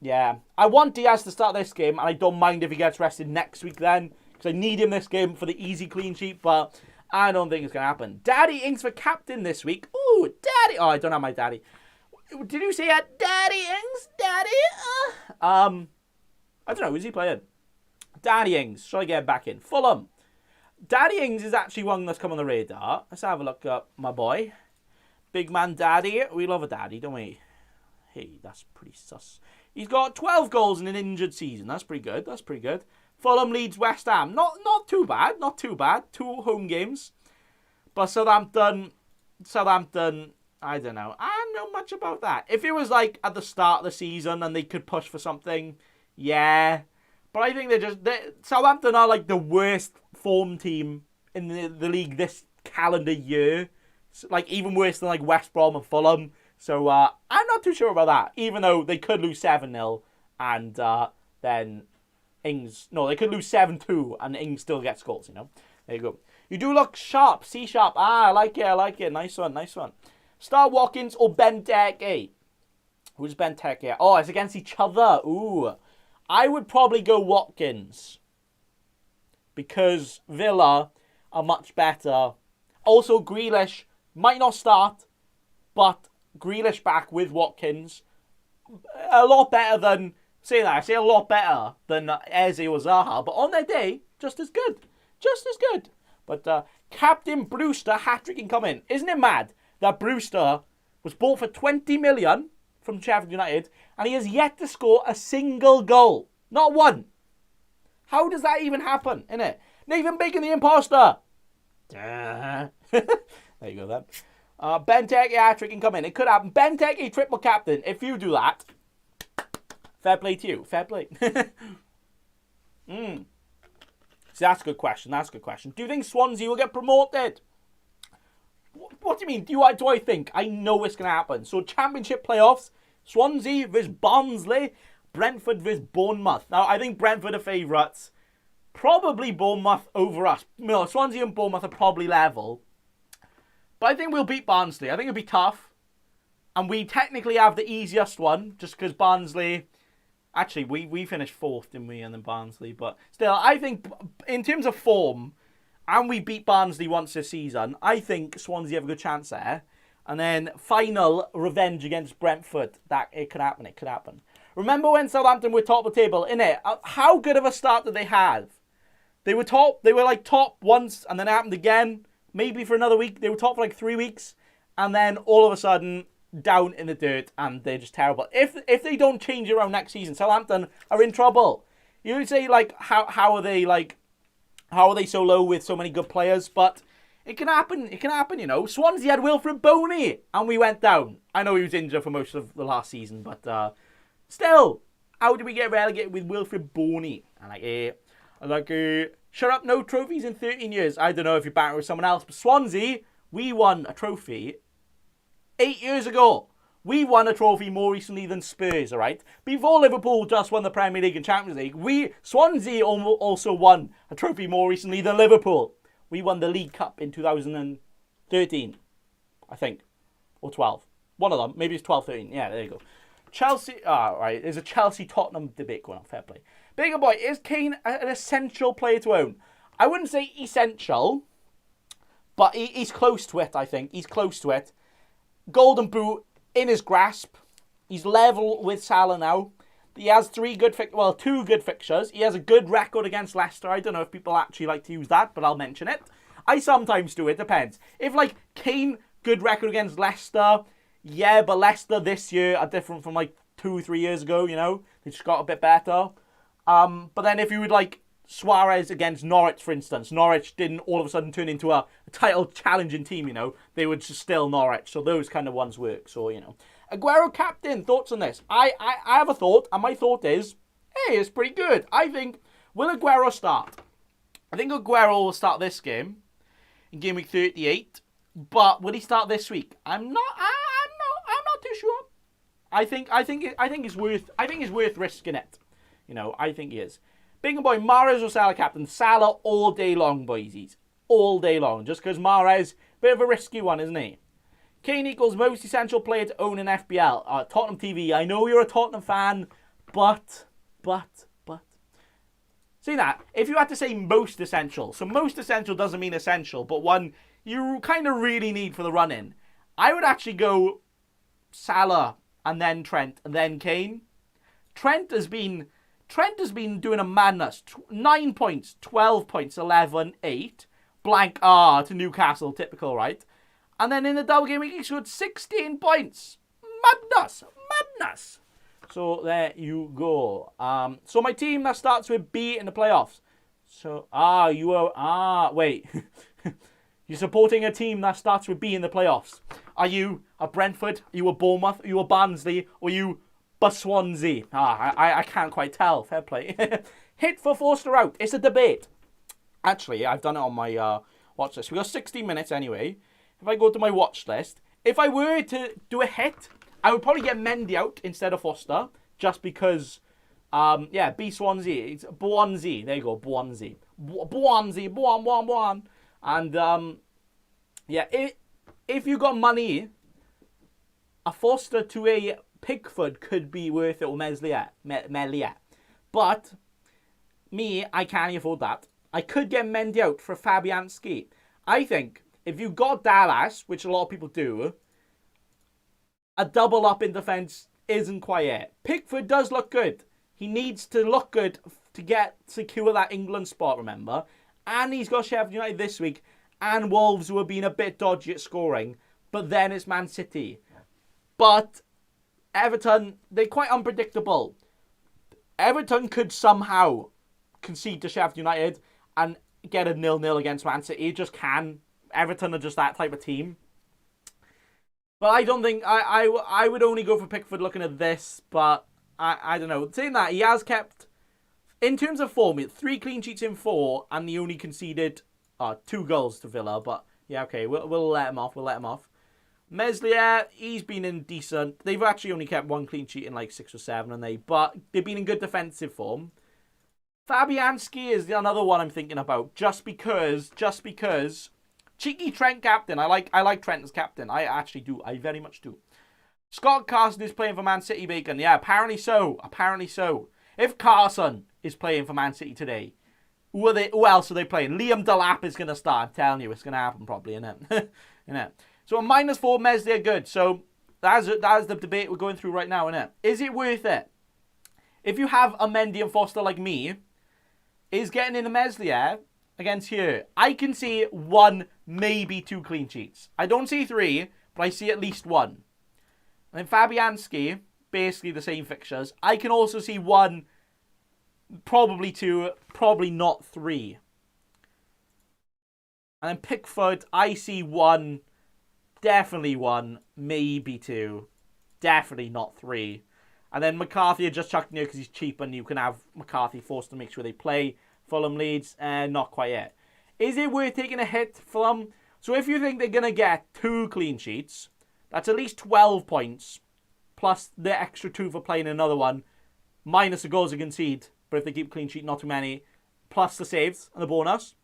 yeah. I want Diaz to start this game, and I don't mind if he gets rested next week then, because I need him this game for the easy clean sheet, but I don't think it's going to happen. Daddy Ings for captain this week. Ooh, Daddy. Oh, I don't have my daddy. Did you say that? Daddy Ings? Daddy? I don't know. Who's he playing? Daddy Ings. Shall I get him back in? Fulham. Daddy Ings is actually one that's come on the radar. Let's have a look at my boy. Big man Daddy. We love a daddy, don't we? Hey, that's pretty sus. He's got 12 goals in an injured season. That's pretty good. That's pretty good. Fulham leads West Ham. Not too bad. Not too bad. 2 home games. But Southampton, I don't know. I don't know much about that. If it was like at the start of the season and they could push for something, yeah. But I think Southampton are like the worst form team in the league this calendar year. Like even worse than like West Brom and Fulham. So I'm not too sure about that. Even though they could lose 7-0 and then they could lose 7-2 and Ings still gets goals, There you go. You do look sharp, C-sharp. I like it. Nice one. Star Watkins or Benteke? Who's Benteke? Oh, it's against each other. Ooh. I would probably go Watkins because Villa are much better. Also, Grealish might not start, but Grealish back with Watkins, a lot better than, I say a lot better than Eze or Zaha, but on their day, just as good. But Captain Brewster hat-trick incoming. Isn't it mad that Brewster was bought for 20 million from Sheffield United, and he has yet to score a single goal. Not one. How does that even happen, innit? Nathan Bacon the imposter. There you go then. Benteke hat-trick incoming. It could happen. Benteke triple captain. If you do that, fair play to you. Fair play. See, that's a good question. Do you think Swansea will get promoted? What do you mean? Do I think? I know it's going to happen. So, Championship playoffs, Swansea vs Barnsley, Brentford vs Bournemouth. Now, I think Brentford are favourites. Probably Bournemouth over us. No, Swansea and Bournemouth are probably level. But I think we'll beat Barnsley. I think it'll be tough. And we technically have the easiest one, just because Barnsley... Actually, we finished 4th, didn't we, and then Barnsley. But still, I think in terms of form... and we beat Barnsley once this season, I think Swansea have a good chance there. And then final revenge against Brentford. It could happen. Remember when Southampton were top of the table, innit? How good of a start did they have? They were top once, and then it happened again. Maybe for another week. They were top for 3 weeks. And then all of a sudden, down in the dirt, and they're just terrible. If they don't change around next season, Southampton are in trouble. You would say, how are they so low with so many good players? But it can happen. Swansea had Wilfred Boney, and we went down. I know he was injured for most of the last season, but still, how did we get relegated with Wilfred Boney? I like it. Shut up, no trophies in 13 years. I don't know if you're battling with someone else, but Swansea, we won a trophy 8 years ago. We won a trophy more recently than Spurs, all right? Before Liverpool just won the Premier League and Champions League, Swansea also won a trophy more recently than Liverpool. We won the League Cup in 2013, I think, or 12. One of them, maybe it's 12, 13. Yeah, there you go. Chelsea, right, there's a Chelsea-Tottenham debate going on, fair play. Bigger boy, is Kane an essential player to own? I wouldn't say essential, but he's close to it, I think. He's close to it. Golden Boot in his grasp. He's level with Salah now. He has two good fixtures. He has a good record against Leicester. I don't know if people actually like to use that, but I'll mention it. I sometimes do. It depends. If, like, Kane, good record against Leicester, yeah, but Leicester this year are different from, like, 2-3 years ago, you know? They just got a bit better. But then if you would, like, Suarez against Norwich, for instance, Norwich didn't all of a sudden turn into a title challenging team, you know? They were just still Norwich, so those kind of ones work, so, you know. Aguero captain, thoughts on this? I have a thought, and my thought is, hey, it's pretty good. I think, will Aguero start? I think Aguero will start this game, in game week 38, but will he start this week? I'm not too sure. I think it's worth risking it. You know, I think he is. Big boy, Mahrez or Salah captain? Salah all day long, boysies. All day long. Just because Mahrez, bit of a risky one, isn't he? Kane equals most essential player to own in FPL. Tottenham TV, I know you're a Tottenham fan, but. See that? If you had to say most essential, so most essential doesn't mean essential, but one you kind of really need for the run-in, I would actually go Salah, and then Trent, and then Kane. Trent has been doing a madness. 9 points, 12 points, 11, 8. Blank to Newcastle, typical, right? And then in the double game week, he scored 16 points. Madness. So there you go. So my team that starts with B in the playoffs. So, wait. You're supporting a team that starts with B in the playoffs. Are you a Brentford? Are you a Bournemouth? Are you a Barnsley? Or are you Swansea? I can't quite tell. Fair play. Hit for Forster out. It's a debate. Actually, I've done it on my watch list. We got 60 minutes anyway. If I go to my watch list, if I were to do a hit, I would probably get Mendy out instead of Forster. Just because, B Swansea. It's Swansea. There you go, Swansea. Swansea. And, if you got money, a Forster to a Pickford could be worth it, or Meslier. But, me, I can't afford that. I could get Mendy out for Fabianski. I think, if you got Dallas, which a lot of people do, a double up in defence isn't quite it. Pickford does look good. He needs to look good to secure that England spot, remember? And he's got Sheffield United this week, and Wolves, who are being a bit dodgy at scoring. But then it's Man City. But Everton, they're quite unpredictable. Everton could somehow concede to Sheffield United and get a 0-0 against Man City. It just can. Everton are just that type of team. But I don't think... I would only go for Pickford looking at this, but I don't know. Saying that, he has kept... In terms of form, 3 clean sheets in 4, and he only conceded 2 goals to Villa. But, yeah, okay, we'll let him off. Meslier, he's been indecent. They've actually only kept 1 clean sheet in like 6 or 7, but they've been in good defensive form. Fabianski is another one I'm thinking about, just because cheeky Trent captain. I like Trent as captain. I actually do. I very much do. Scott Carson is playing for Man City, Bacon. Yeah, apparently so. If Carson is playing for Man City today, who else are they playing? Liam Delap is going to start. I'm telling you, it's going to happen probably, innit? So a -4 Meslier good. So that's the debate we're going through right now, innit? Is it worth it? If you have a Mendy and Foster like me, is getting in a Meslier against here? I can see 1, maybe 2 clean sheets. I don't see 3, but I see at least 1. And then Fabianski, basically the same fixtures. I can also see 1, probably 2, probably not 3. And then Pickford, I see 1, definitely 1, maybe 2, definitely not 3. And then McCarthy are just chucked in here because he's cheap, and you can have McCarthy forced to make sure they play. Fulham Leeds, not quite yet. Is it worth taking a hit for them? So if you think they're going to get 2 clean sheets, that's at least 12 points, plus the extra 2 for playing another one, minus the goals they concede, but if they keep clean sheet, not too many, plus the saves and the bonus,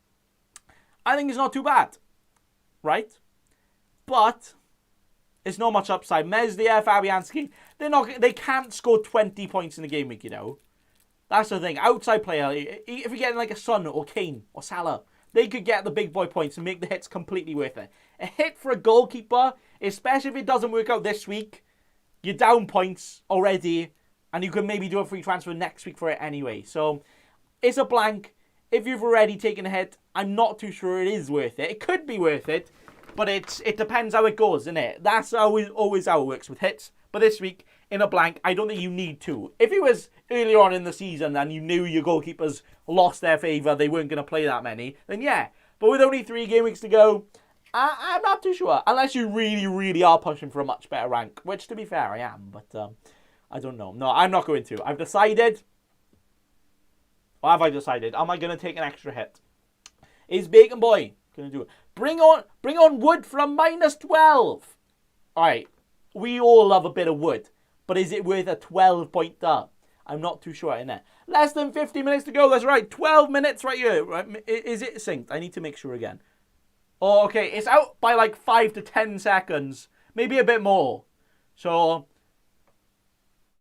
I think it's not too bad, right? But it's not much upside. Meslier, Fabianski, they can't score 20 points in the game week, you know. That's the thing. Outside player, if you're getting like a Son or Kane or Salah, they could get the big boy points and make the hits completely worth it. A hit for a goalkeeper, especially if it doesn't work out this week, you're down points already, and you can maybe do a free transfer next week for it anyway. So it's a blank. If you've already taken a hit, I'm not too sure it is worth it. It could be worth it, but it depends how it goes, isn't it? That's always how it works with hits. But this week, in a blank, I don't think you need to. If it was earlier on in the season and you knew your goalkeepers lost their favour, they weren't going to play that many, then yeah. But with only 3 game weeks to go, I'm not too sure. Unless you really, really are pushing for a much better rank, which, to be fair, I am. But I don't know. No, I'm not going to. I've decided. Or have I decided? Am I going to take an extra hit? Is Bacon Boy going to do it? Bring on wood from -12. All right. We all love a bit of wood. But is it worth a 12-pointer? I'm not too sure in there. Less than 50 minutes to go. That's right. 12 minutes right here. Right? Is it synced? I need to make sure again. Oh, okay. It's out by like 5 to 10 seconds. Maybe a bit more. So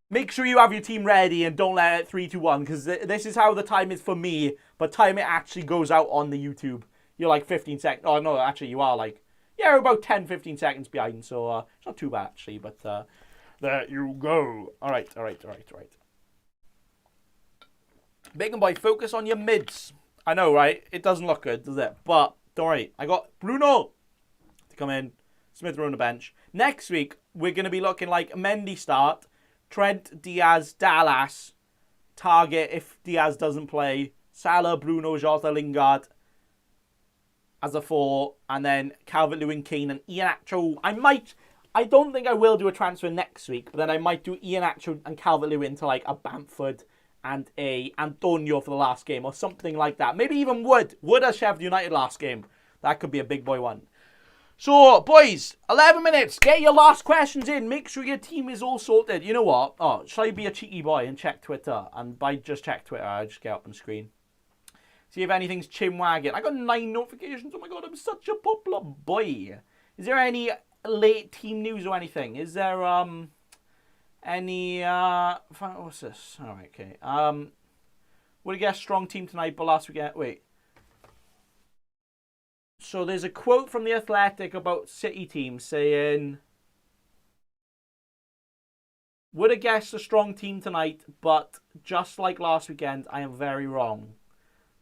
make sure you have your team ready and don't let it 3, 2, 1. Because this is how the time is for me. But time it actually goes out on the YouTube. You're like 15 seconds. Oh, no. Actually, you are like... Yeah, about 10, 15 seconds behind. So it's not too bad, actually. But there you go. All right. Bacon Boy, focus on your mids. I know, right? It doesn't look good, does it? But don't worry. I got Bruno to come in. Smith Rowe on the bench. Next week, we're going to be looking like Mendy start. Trent, Diaz, Dallas. Target if Diaz doesn't play. Salah, Bruno, Jota, Lingard as a 4. And then Calvert-Lewin, Kane, and Iheanacho. I don't think I will do a transfer next week. But then I might do Iheanacho and Calvert-Lewin to like a Bamford and a Antonio for the last game or something like that. Maybe even Wood. Wood as Sheffield United last game. That could be a big boy one. So, boys, 11 minutes. Get your last questions in. Make sure your team is all sorted. You know what? Oh, shall I be a cheeky boy and check Twitter? And by just check Twitter, I just get up on the screen. See if anything's chinwagging. I got 9 notifications. Oh my god, I'm such a popular boy. Is there any late team news or anything? Is there, any, what's this? Alright, okay. Would you get a strong team tonight, but last weekend, wait. So there's a quote from The Athletic about City team saying, would have guessed a strong team tonight, but just like last weekend, I am very wrong.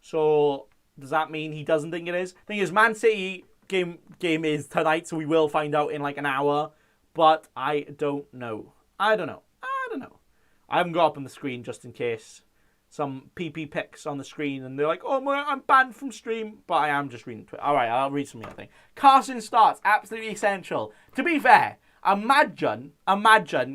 So does that mean he doesn't think it is? Thing is, Man City game is tonight, so we will find out in like an hour. But I don't know. I don't know. I haven't got up on the screen just in case some PP pics on the screen and they're like, oh, I'm banned from stream. But I am just reading Twitter. All right, I'll read some other thing. Carson starts. Absolutely essential. To be fair, imagine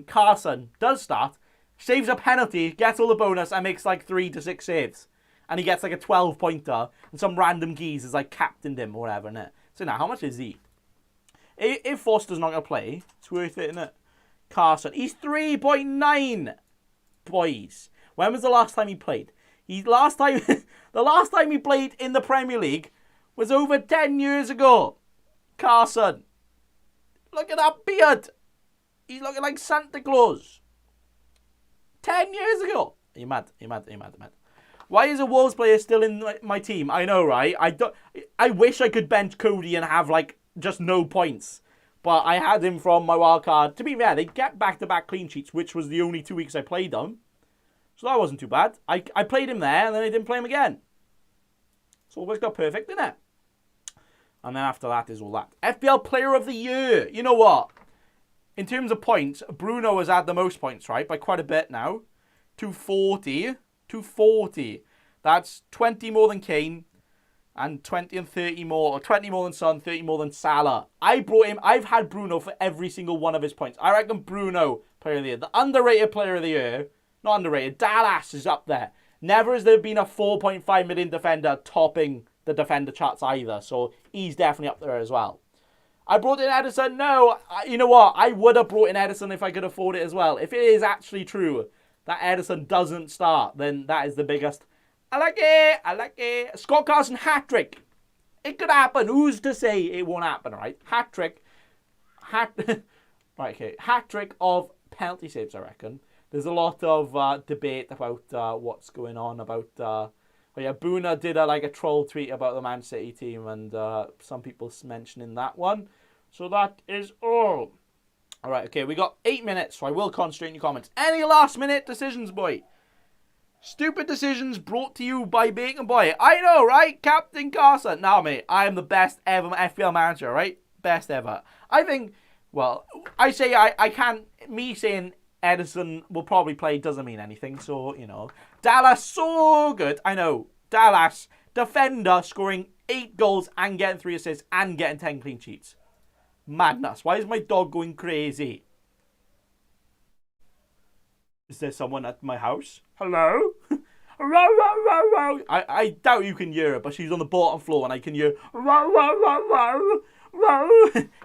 Carson does start, saves a penalty, gets all the bonus and makes like 3 to 6 saves. And he gets like a 12-pointer and some random geese is like captained him or whatever, innit? So now, how much is he? If Foster's not going to play, it's worth it, innit? Carson. He's 3.9, boys. When was the last time he played? The last time he played in the Premier League was over 10 years ago. Carson. Look at that beard. He's looking like Santa Claus. 10 years ago. Are you mad? Why is a Wolves player still in my team? I know, right? I wish I could bench Cody and have like just no points. But I had him from my wild card. To be fair, they get back-to-back clean sheets, which was the only 2 weeks I played them. So that wasn't too bad. I played him there, and then I didn't play him again. So always got perfect, didn't it? And then after that is all that. FPL Player of the Year. You know what? In terms of points, Bruno has had the most points, right? By quite a bit now. 240. 240. That's 20 more than Kane. And 20 and 30 more. Or 20 more than Son, 30 more than Salah. I've had Bruno for every single one of his points. I reckon Bruno, Player of the Year. The underrated Player of the Year. Not underrated. Dallas is up there. Never has there been a 4.5 million defender topping the defender charts either. So he's definitely up there as well. I brought in Edison. No, you know what? I would have brought in Edison if I could afford it as well. If it is actually true that Edison doesn't start, then that is the biggest. I like it. Scott Carson hat-trick. It could happen. Who's to say it won't happen, right? Hat-trick. Right, okay. Hat-trick of penalty saves, I reckon. There's a lot of debate about what's going on about. Boona did a troll tweet about the Man City team, and some people mentioning that one. So that is all. All right, okay, we got 8 minutes, so I will concentrate in your comments. Any last-minute decisions, boy? Stupid decisions brought to you by Bacon Boy. I know, right? Captain Carson. Now, mate, I am the best ever FPL manager, right? Best ever. I think, well, I say I can't, me saying Edison will probably play doesn't mean anything, so, you know. Dallas, so good. I know. Dallas, defender, scoring 8 goals and getting 3 assists and getting 10 clean sheets. Madness. Why is my dog going crazy? Is there someone at my house? Hello? I doubt you can hear her, but she's on the bottom floor and I can hear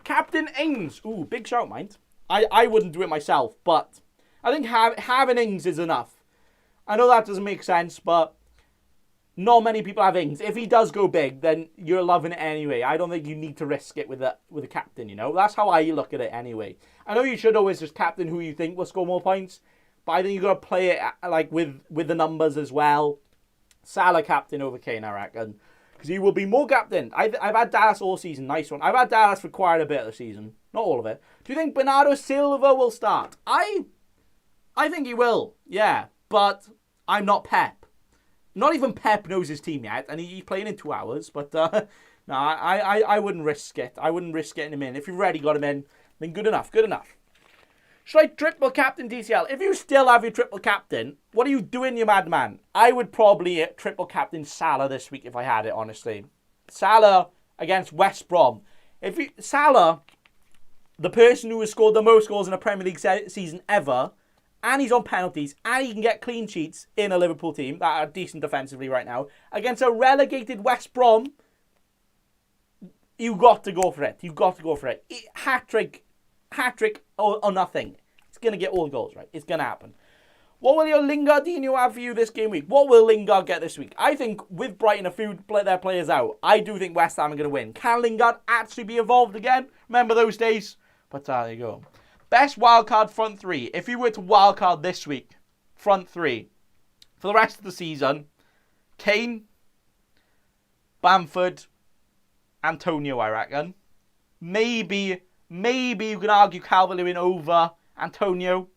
Captain Ings. Ooh, big shout, mind. I wouldn't do it myself, but I think having Ings is enough. I know that doesn't make sense, but not many people have Ings. If he does go big, then you're loving it anyway. I don't think you need to risk it with a captain, you know? That's how I look at it anyway. I know you should always just captain who you think will score more points, but I think you've got to play it like with the numbers as well. Salah captain over Kane, I reckon. Because he will be more captain. I've had Dallas all season. Nice one. I've had Dallas for quite a bit of the season. Not all of it. Do you think Bernardo Silva will start? I think he will. Yeah. But I'm not Pep. Not even Pep knows his team yet. And he's playing in 2 hours. But no, I wouldn't risk it. I wouldn't risk getting him in. If you've already got him in, then good enough. Good enough. Should I triple captain DCL? If you still have your triple captain, what are you doing, you madman? I would probably triple captain Salah this week if I had it, honestly. Salah against West Brom. Salah, the person who has scored the most goals in a Premier League season ever, and he's on penalties, and he can get clean sheets in a Liverpool team that are decent defensively right now, against a relegated West Brom, you've got to go for it. You've got to go for it. Hat-trick or nothing. It's going to get all the goals, right? It's going to happen. What will your Lingardinho have for you this game week? What will Lingard get this week? I think with Brighton, a few their players out, I do think West Ham are going to win. Can Lingard actually be involved again? Remember those days? But there you go. Best wildcard front three. If you were to wildcard this week, front three, for the rest of the season, Kane, Bamford, Antonio, I reckon. Maybe you can argue Calvert-Lewin over Antonio.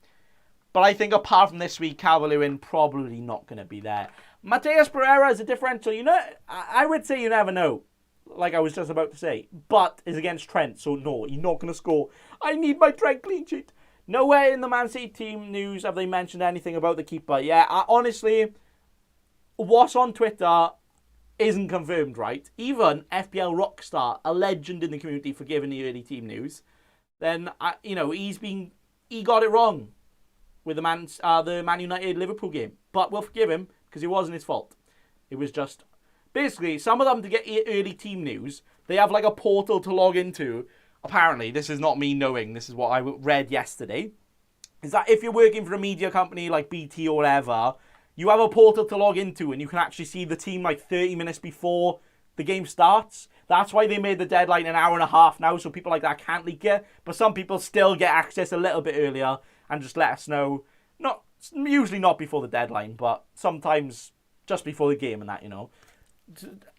But I think apart from this week, Calvert-Lewin probably not going to be there. Mateus Pereira is a differential. You know, I would say you never know. Like I was just about to say. But is against Trent, so no, he's not going to score. I need my Trent clean sheet. Nowhere in the Man City team news have they mentioned anything about the keeper. Yeah, honestly, what's on Twitter isn't confirmed, right? Even FPL Rockstar, a legend in the community for giving the early team news, then he got it wrong with the Man United Liverpool game. But we'll forgive him because it wasn't his fault. It was just basically some of them to get early team news. They have like a portal to log into. Apparently, this is not me knowing. This is what I read yesterday. Is that if you're working for a media company like BT or whatever, you have a portal to log into and you can actually see the team like 30 minutes before the game starts. That's why they made the deadline an hour and a half now, so people like that can't leak it. But some people still get access a little bit earlier and just let us know. Usually not before the deadline, but sometimes just before the game and that, you know.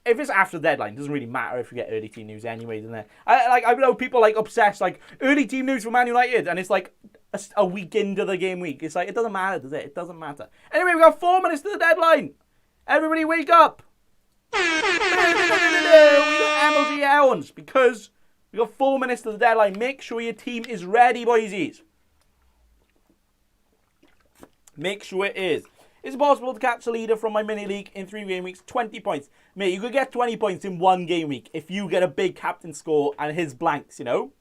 If it's after the deadline, it doesn't really matter if you get early team news anyway, doesn't it? I know people like obsessed, like early team news for Man United, and it's like a week into the game week. It's like, it doesn't matter, does it? It doesn't matter. Anyway, we've got 4 minutes to the deadline. Everybody wake up. We got MLG Owens because we got 4 minutes to the deadline. Make sure your team is ready, boysies. Make sure it is. Is it possible to catch the leader from my mini league in 3 game weeks? 20 points. Mate, you could get 20 points in 1 game week if you get a big captain score and his blanks, you know?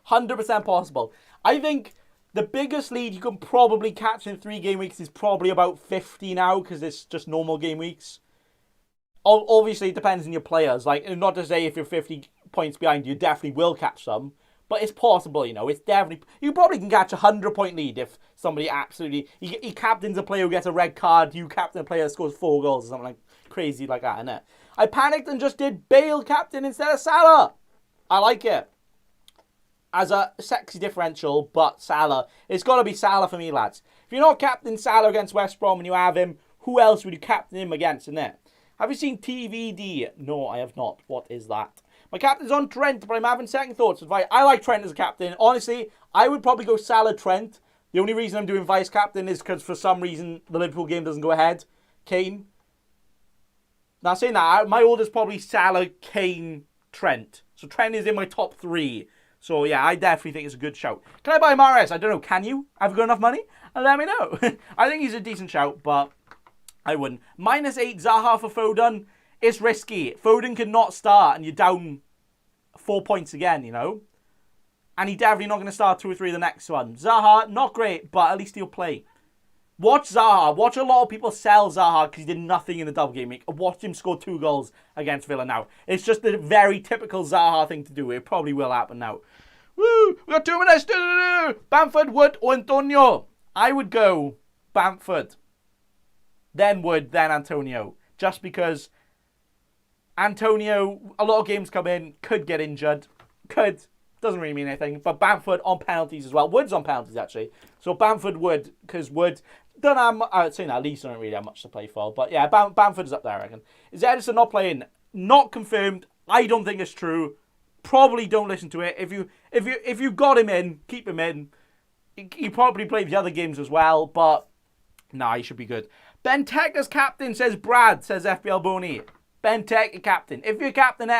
100% possible. I think the biggest lead you can probably catch in 3 game weeks is probably about 50 now because it's just normal game weeks. Obviously, it depends on your players. Like, not to say if you're 50 points behind, you definitely will catch some. But it's possible, you know. It's definitely... You probably can catch a 100-point lead if somebody absolutely... He captains a player who gets a red card. You captain a player that scores 4 goals or something like crazy like that, innit? I panicked and just did Bale captain instead of Salah. I like it. As a sexy differential, but Salah. It's got to be Salah for me, lads. If you're not captain Salah against West Brom and you have him, who else would you captain him against in there? Have you seen TVD? No, I have not. What is that? My captain's on Trent, but I'm having second thoughts. I like Trent as a captain. Honestly, I would probably go Salah, Trent. The only reason I'm doing vice captain is because for some reason the Liverpool game doesn't go ahead. Kane. Now saying that, my order's probably Salah, Kane, Trent. So Trent is in my top 3. So yeah, I definitely think it's a good shout. Can I buy Mahrez? I don't know. Can you? Have you got enough money? Let me know. I think he's a decent shout, but I wouldn't. -8 Zaha for Foden. It's risky. Foden could not start and you're down 4 points again, you know. And he's definitely not going to start 2 or 3 of the next one. Zaha, not great, but at least he'll play. Watch Zaha. Watch a lot of people sell Zaha because he did nothing in the double game week. Watch him score 2 goals against Villa now. It's just a very typical Zaha thing to do. It probably will happen now. Woo! We got 2 minutes. Bamford, Wood, or Antonio. I would go Bamford. Then Wood, then Antonio. Just because Antonio, a lot of games come in, could get injured. Doesn't really mean anything. But Bamford on penalties as well. Wood's on penalties, actually. So Bamford, Wood, because Wood don't have, I would say that, Leeds don't really have much to play for. But yeah, Bamford's up there, I reckon. Is Edison not playing? Not confirmed. I don't think it's true. Probably don't listen to it. If you got him in, keep him in. He probably played the other games as well, but nah, he should be good. Ben Tech as captain, says Brad, says FPL Boney. Ben Tech, captain. If you're captain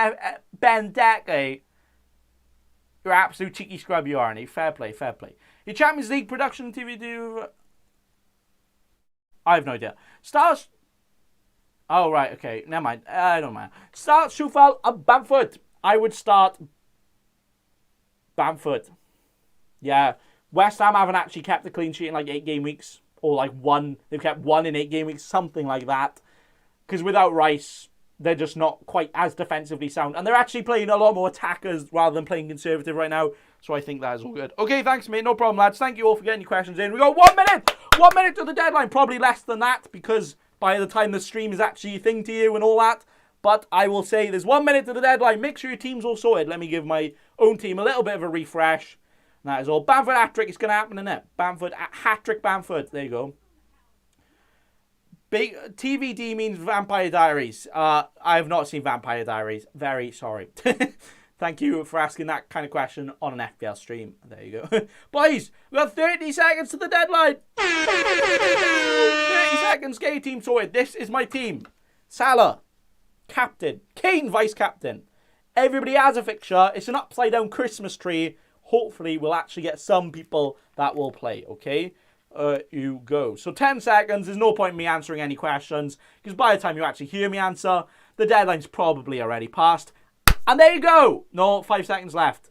Ben Tech, you're an absolute cheeky scrub, you are, aren't you? Fair play, fair play. Your Champions League production TV do... I have no idea. Stars... Oh, right, okay. Never mind. I don't mind. Start Shufal and Bamford. I would start Bamford. Yeah. West Ham haven't actually kept a clean sheet in like 8 game weeks. Or like 1. They've kept 1 in 8 game weeks. Something like that. Because without Rice, they're just not quite as defensively sound. And they're actually playing a lot more attackers rather than playing conservative right now. So I think that is all good. Okay, thanks, mate. No problem, lads. Thank you all for getting your questions in. We got 1 minute. 1 minute to the deadline. Probably less than that because by the time the stream is actually a thing to you and all that. But I will say there's 1 minute to the deadline. Make sure your team's all sorted. Let me give my own team a little bit of a refresh. And that is all. Bamford hat-trick is going to happen, isn't it? Bamford, hat-trick Bamford. There you go. Big TVD means Vampire Diaries. I have not seen Vampire Diaries. Very sorry. Thank you for asking that kind of question on an FPL stream. There you go. Boys, we've got 30 seconds to the deadline. 30 seconds. Get your team sorted. This is my team. Salah, captain. Kane, vice-captain. Everybody has a fixture. It's an upside-down Christmas tree. Hopefully, we'll actually get some people that will play, okay? You go. So 10 seconds. There's no point in me answering any questions because by the time you actually hear me answer, the deadline's probably already passed. And there you go. No, 5 seconds left.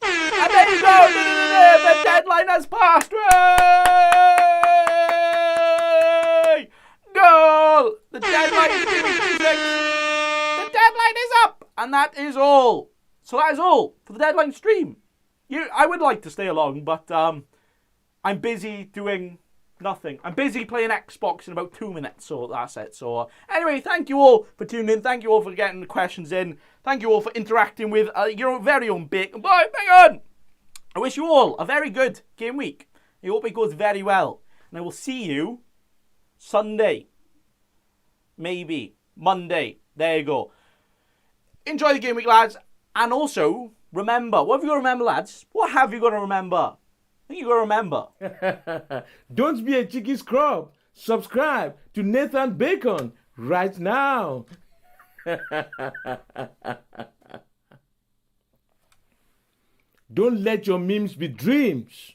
And there you go. The deadline has passed. Hooray! Goal! The deadline is 2:56. The deadline is up. And that is all. So that is all for the deadline stream. I would like to stay along, but I'm busy doing nothing. I'm busy playing Xbox in about 2 minutes, so that's it. So anyway, thank you all for tuning in. Thank you all for getting the questions in. Thank you all for interacting with your very own Bacon Boy. Hang on! I wish you all a very good game week. I hope it goes very well. And I will see you Sunday. Maybe. Monday. There you go. Enjoy the game week, lads. And also, remember, what have you got to remember, lads? What have you got to remember? I think you got to remember. Don't be a cheeky scrub. Subscribe to Nathan Bacon right now. Don't let your memes be dreams.